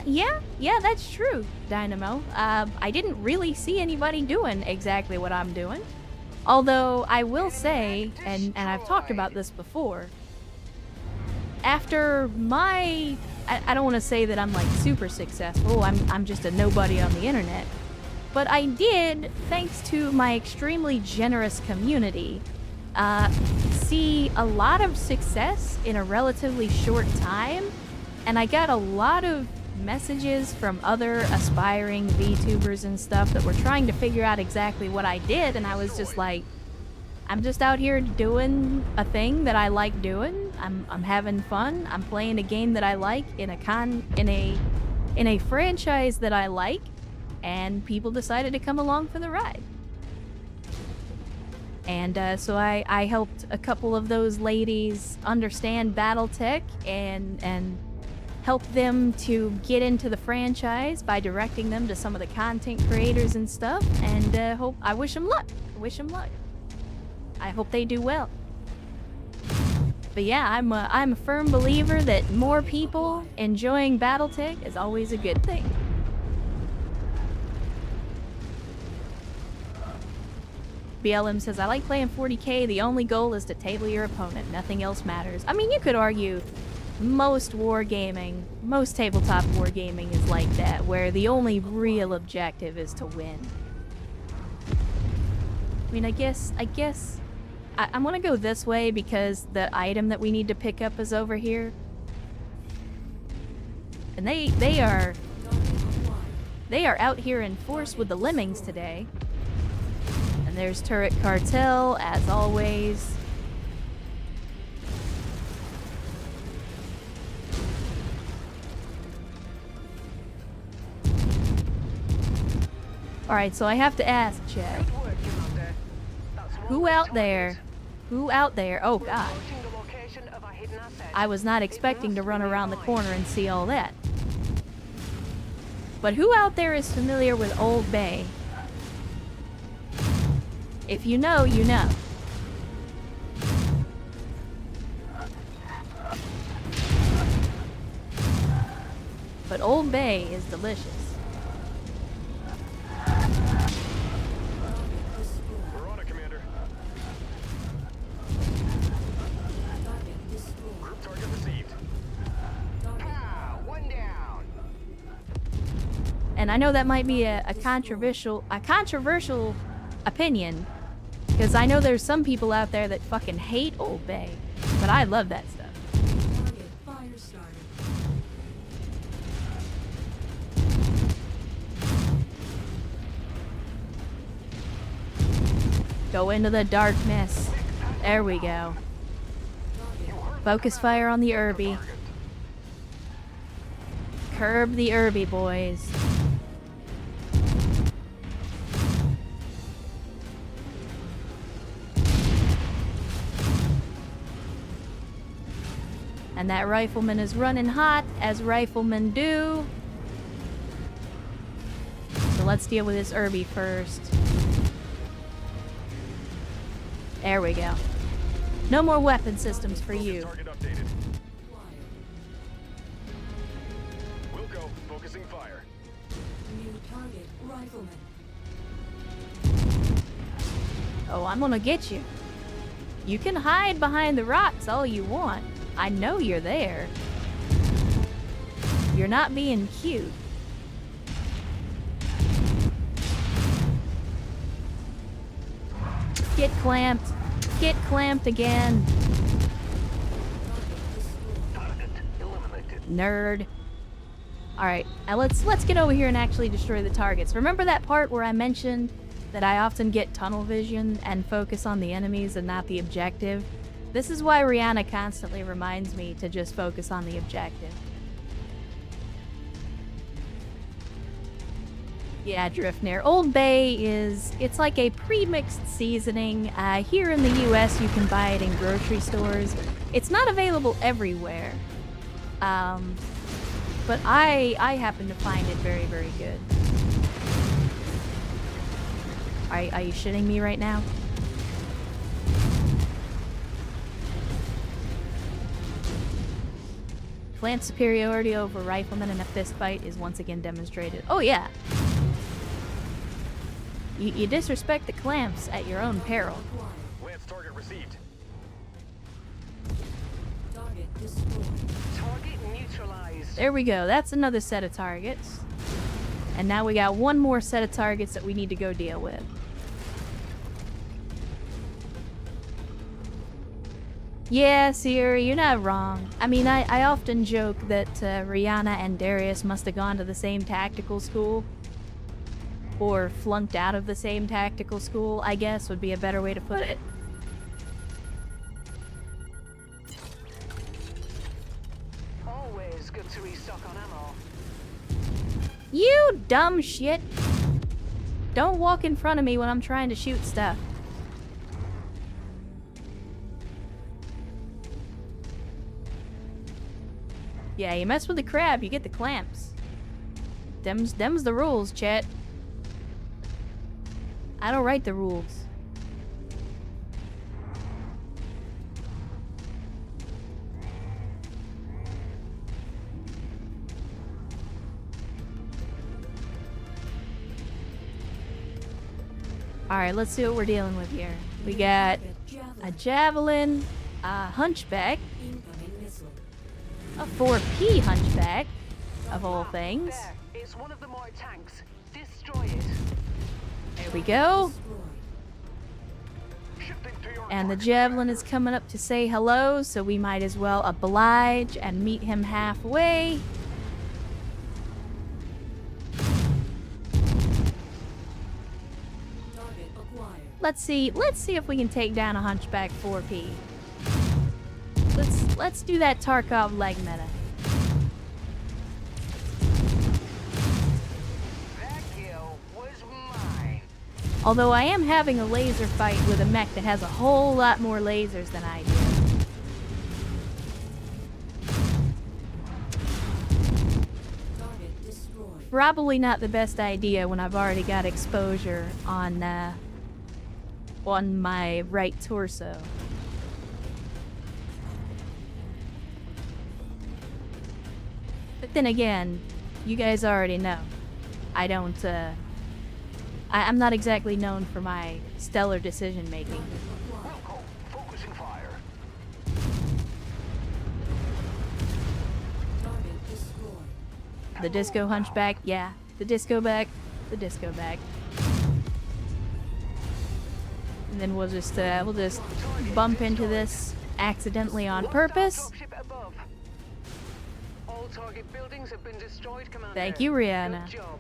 Yeah, that's true, Dynamo. I didn't really see anybody doing exactly what I'm doing. Although, I will say, and I've talked about this before, after my I don't want to say that I'm like super successful. I'm just a nobody on the internet. But I did, thanks to my extremely generous community, see a lot of success in a relatively short time. And I got a lot of messages from other aspiring VTubers and stuff that were trying to figure out exactly what I did, and I was just like, I'm just out here doing a thing that I like doing. I'm having fun. I'm playing a game that I like in a franchise that I like, and people decided to come along for the ride. And so I helped a couple of those ladies understand BattleTech and help them to get into the franchise by directing them to some of the content creators and stuff. And I wish them luck. I wish them luck. I hope they do well. But yeah, I'm a firm believer that more people enjoying BattleTech is always a good thing. BLM says, I like playing 40k. The only goal is to table your opponent. Nothing else matters. I mean, you could argue most wargaming, most tabletop wargaming is like that, where the only real objective is to win. I mean, I guess I'm gonna go this way because the item that we need to pick up is over here. And they are out here in force with the lemmings today. And there's Turret Cartel, as always. Alright, so I have to ask, Chad. Who out there? Oh god. I was not expecting to run around the corner and see all that. But who out there is familiar with Old Bay? If you know, you know. But Old Bay is delicious. We're on it, Commander. Group target received. One down. And I know that might be a controversial opinion, because I know there's some people out there that fucking hate Old Bay, but I love that stuff. Target fire started. Go into the darkness. There we go. Focus fire on the Irby. Curb the Irby, boys. And that rifleman is running hot, as riflemen do. So let's deal with this Irby first. There we go. No more weapon systems for you. Target updated. We'll go. Focusing fire. New target rifleman. Oh, I'm gonna get you. You can hide behind the rocks all you want. I know you're there. You're not being cute. Get clamped. Get clamped again. Nerd. Alright, now let's get over here and actually destroy the targets. Remember that part where I mentioned that I often get tunnel vision and focus on the enemies and not the objective? This is why Rihanna constantly reminds me to just focus on the objective. Yeah, Driftnir. Old Bay it's like a pre-mixed seasoning. Here in the US, you can buy it in grocery stores. It's not available everywhere. But I happen to find it very, very good. Are you shitting me right now? Plant superiority over riflemen in a fist fight is once again demonstrated. Oh yeah! You disrespect the clamps at your own peril. Lance target received. Target destroyed. Target neutralized. There we go. That's another set of targets. And now we got one more set of targets that we need to go deal with. Yeah, Siri, you're not wrong. I mean, I often joke that Rihanna and Darius must have gone to the same tactical school. Or flunked out of the same tactical school, I guess would be a better way to put it. Always good to restock on ammo. You dumb shit! Don't walk in front of me when I'm trying to shoot stuff. Yeah, you mess with the crab, you get the clamps. Them's the rules, chat. I don't write the rules. Alright, let's see what we're dealing with here. We got a javelin, a hunchback, Incoming missile. a 4P hunchback, of all things. There, it's one of the more tanks. Destroy it. There we go. Destroyed. Shifting to your And the mark. javelin is coming up to say hello, so we might as well oblige and meet him halfway. Target acquired. Let's see if we can take down a hunchback 4P. Let's do that Tarkov leg meta. That kill was mine. Although I am having a laser fight with a mech that has a whole lot more lasers than I do. Target destroyed. Probably not the best idea when I've already got exposure on my right torso. But then again, you guys already know. I don't, I'm not exactly known for my stellar decision making. Target acquired. Wilco, focusing fire. Target destroyed. The disco hunchback, yeah. The disco back, the disco back. And then we'll just bump into this accidentally on purpose. Dropship above. All target buildings have been destroyed, Commander. Thank you, Rihanna. Good job.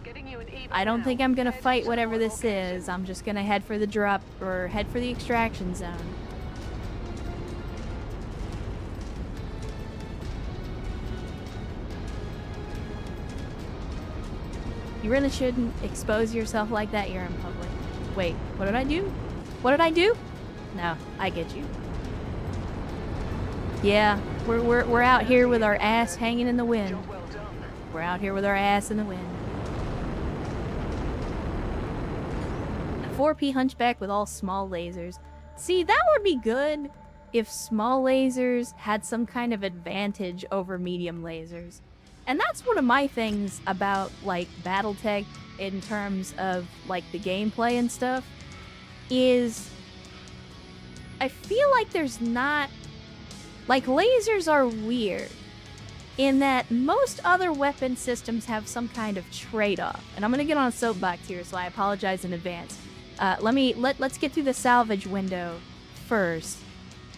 Getting you an eval I don't now. think I'm gonna Head fight to whatever our this location. is. I'm just gonna head for the drop or head for the extraction zone. You really shouldn't expose yourself like that. You're in public. Wait, what did I do? What did I do? No, I get you. Yeah, we're out here with our ass hanging in the wind. Job well done. We're out here with our ass in the wind. A 4P hunchback with all small lasers. See, that would be good if small lasers had some kind of advantage over medium lasers. And that's one of my things about, like, Battletech in terms of, like, the gameplay and stuff, is I feel like there's not... Like, lasers are weird in that most other weapon systems have some kind of trade-off. And I'm gonna get on a soapbox here, so I apologize in advance. Let's get through the salvage window first,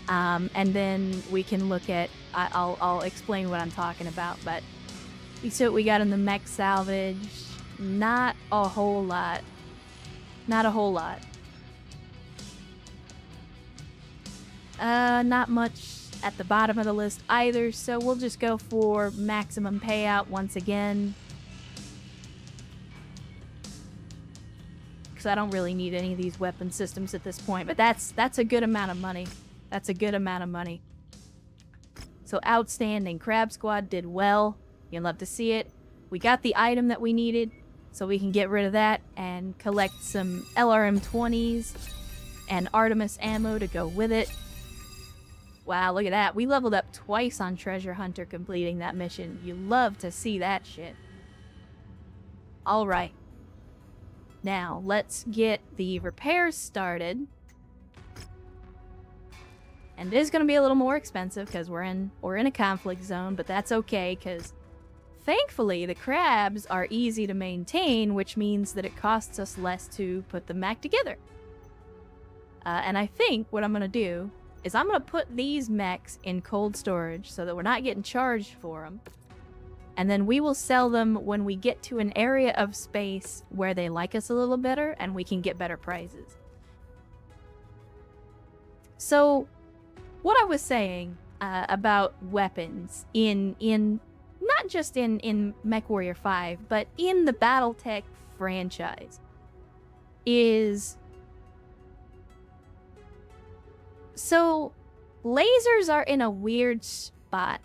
and then we can look at. I'll explain what I'm talking about. But we see what we got in the mech salvage. Not a whole lot. Not a whole lot. Not much at the bottom of the list either, so we'll just go for maximum payout once again. Because I don't really need any of these weapon systems at this point, but that's a good amount of money. That's a good amount of money. So outstanding. Crab Squad did well. You'll love to see it. We got the item that we needed, so we can get rid of that and collect some LRM-20s and Artemis ammo to go with it. Wow, look at that. We leveled up twice on Treasure Hunter completing that mission. You love to see that shit. Alright. Now, let's get the repairs started. And it is going to be a little more expensive because we're in a conflict zone, but that's okay because thankfully the crabs are easy to maintain, which means that it costs us less to put them back together. And I think what I'm going to do is I'm going to put these mechs in cold storage so that we're not getting charged for them. And then we will sell them when we get to an area of space where they like us a little better and we can get better prices. So, what I was saying about weapons in not just in Mechwarrior 5, but in the BattleTech franchise is... So, lasers are in a weird spot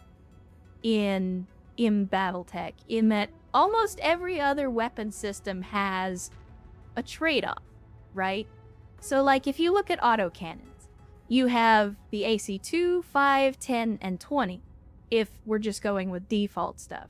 in BattleTech, in that almost every other weapon system has a trade-off, right? So, like, if you look at autocannons, you have the AC2, 5, 10, and 20, if we're just going with default stuff.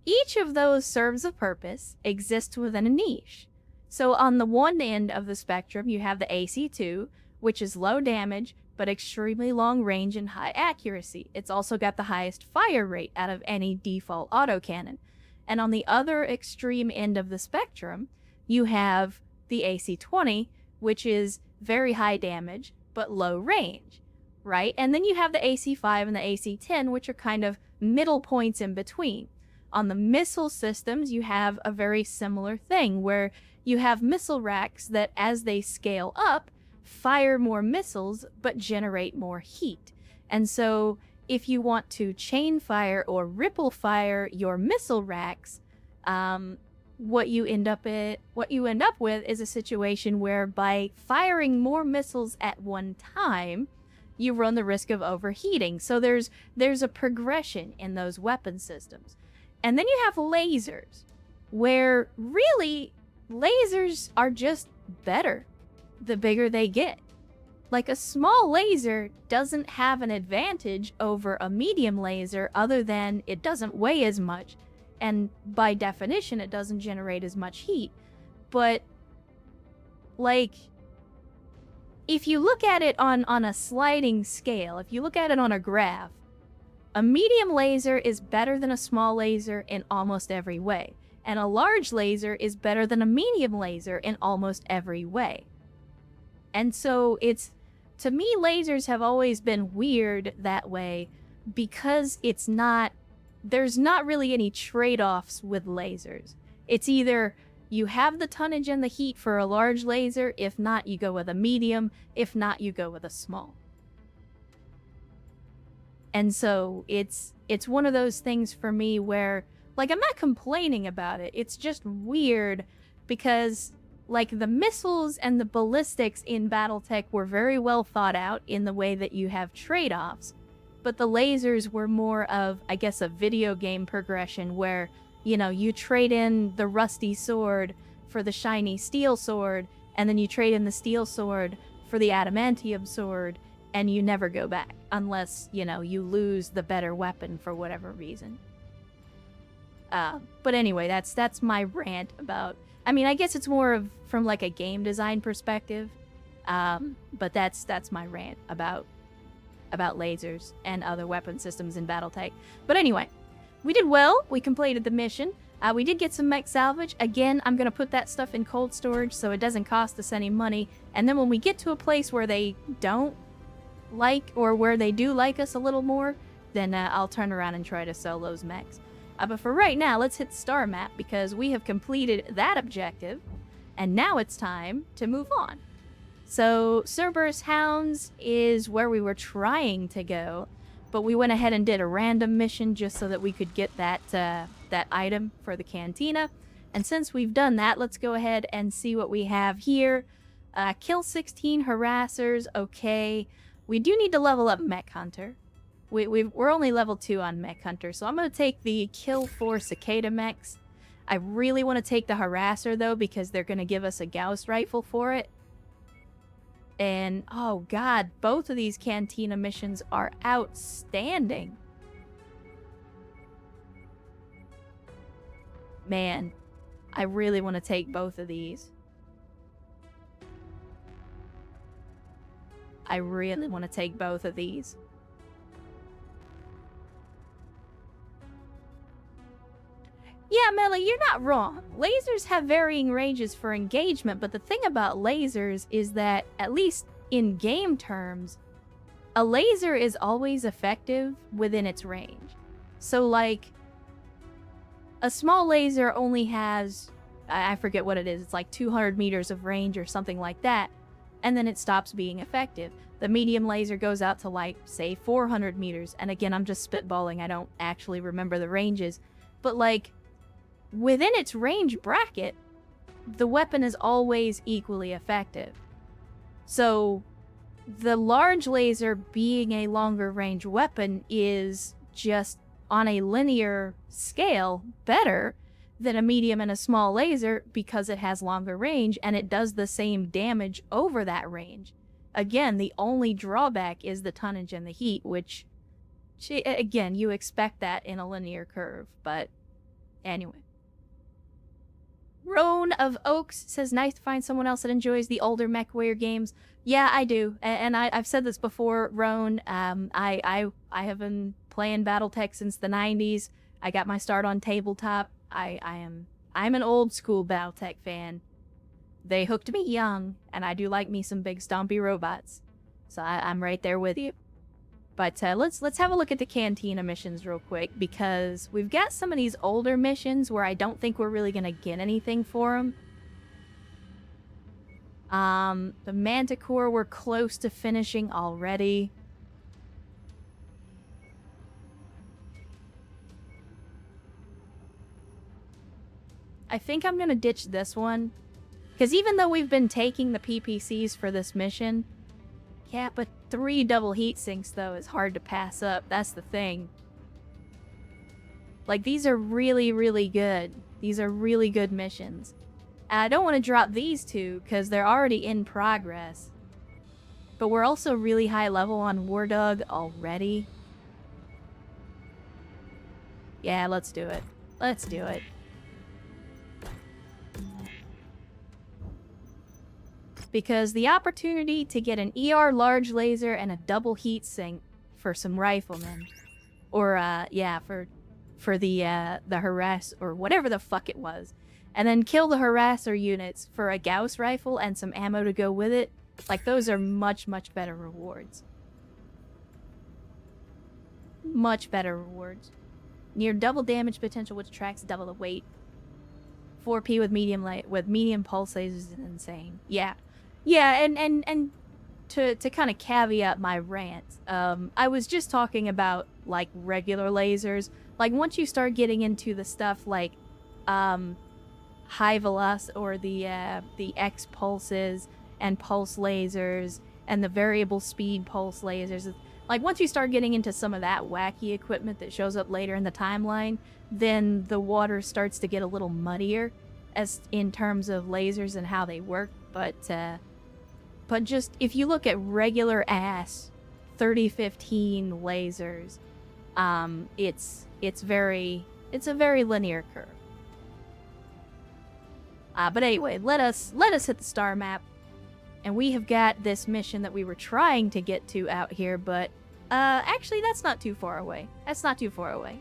Each of those serves a purpose, exists within a niche. So, on the one end of the spectrum, you have the AC2, which is low damage, but extremely long range and high accuracy. It's also got the highest fire rate out of any default autocannon. And on the other extreme end of the spectrum, you have the AC-20, which is very high damage, but low range, right? And then you have the AC-5 and the AC-10, which are kind of middle points in between. On the missile systems, you have a very similar thing, where you have missile racks that, as they scale up, fire more missiles but generate more heat. And so if you want to chain fire or ripple fire your missile racks, what you end up with is a situation where by firing more missiles at one time, you run the risk of overheating. So there's a progression in those weapon systems. And then you have lasers, where really lasers are just better the bigger they get. Like, a small laser doesn't have an advantage over a medium laser other than it doesn't weigh as much, and by definition it doesn't generate as much heat. But, like, if you look at it on a sliding scale, if you look at it on a graph, a medium laser is better than a small laser in almost every way, and a large laser is better than a medium laser in almost every way. And so to me, lasers have always been weird that way because there's not really any trade-offs with lasers. It's either you have the tonnage and the heat for a large laser, if not, you go with a medium, if not, you go with a small. And so it's one of those things for me where, like, I'm not complaining about it, it's just weird because, like, the missiles and the ballistics in BattleTech were very well thought out in the way that you have trade-offs, but the lasers were more of, I guess, a video game progression where, you know, you trade in the rusty sword for the shiny steel sword, and then you trade in the steel sword for the adamantium sword, and you never go back unless, you know, you lose the better weapon for whatever reason. But anyway, that's my rant about... I mean, I guess it's more of from, like, a game design perspective, but that's my rant about lasers and other weapon systems in BattleTech. But anyway, we did well. We completed the mission. We did get some mech salvage. Again, I'm going to put that stuff in cold storage so it doesn't cost us any money. And then when we get to a place where they don't like, or where they do like us a little more, then I'll turn around and try to sell those mechs. But for right now, let's hit Star Map because we have completed that objective, and now it's time to move on. So, Cerberus Hounds is where we were trying to go, but we went ahead and did a random mission just so that we could get that item for the cantina. And since we've done that, let's go ahead and see what we have here. Kill 16 harassers, okay. We do need to level up Mech Hunter. We're only level 2 on Mech Hunter, so I'm going to take the kill 4 cicada mechs. I really want to take the harasser, though, because they're going to give us a Gauss rifle for it. And, oh god, both of these cantina missions are outstanding. Man, I really want to take both of these. I really want to take both of these. Yeah, Melly, you're not wrong. Lasers have varying ranges for engagement, but the thing about lasers is that, at least in game terms, a laser is always effective within its range. So, like, a small laser only has, I forget what it is, it's like 200 meters of range or something like that, and then it stops being effective. The medium laser goes out to, like, say 400 meters, and again, I'm just spitballing, I don't actually remember the ranges, but, like, within its range bracket, the weapon is always equally effective. So, the large laser being a longer range weapon is just, on a linear scale, better than a medium and a small laser because it has longer range and it does the same damage over that range. Again, the only drawback is the tonnage and the heat, which, again, you expect that in a linear curve, but anyway. Roan of Oaks says, nice to find someone else that enjoys the older Mechwarrior games. Yeah, I do, and I've said this before, Roan. I have been playing BattleTech since the 90s. I got my start on tabletop. I'm an old school BattleTech fan. They hooked me young, and I do like me some big stompy robots. So I'm right there with you. But let's have a look at the Cantina missions real quick, because we've got some of these older missions where I don't think we're really going to get anything for them. The Manticore we're close to finishing already. I think I'm going to ditch this one, because even though we've been taking the PPCs for this mission, yeah, but 3 double heat sinks, though, is hard to pass up. That's the thing. Like, these are really, really good. These are really good missions. And I don't want to drop these two, because they're already in progress. But we're also really high level on War Dog already. Yeah, let's do it. Let's do it. Because the opportunity to get an ER large laser and a double heat sink for some riflemen, or yeah, for the harass, or whatever the fuck it was, and then kill the harasser units for a Gauss rifle and some ammo to go with it, like, those are much, much better rewards. Much better rewards. Near double damage potential, which tracks double the weight. 4P with medium pulse lasers is insane. Yeah. Yeah, and to kind of caveat my rant, I was just talking about, like, regular lasers. Like, once you start getting into the stuff like high velocity, or the X pulses and pulse lasers and the variable speed pulse lasers, like, once you start getting into some of that wacky equipment that shows up later in the timeline, then the water starts to get a little muddier as in terms of lasers and how they work. But just, if you look at regular ass 3015 lasers, it's a very linear curve. But anyway, let us hit the star map, and we have got this mission that we were trying to get to out here, but actually that's not too far away. That's not too far away.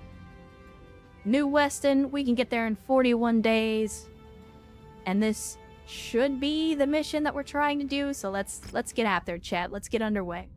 New Weston, we can get there in 41 days, and this should be the mission that we're trying to do, so let's get out there, chat. Let's get underway.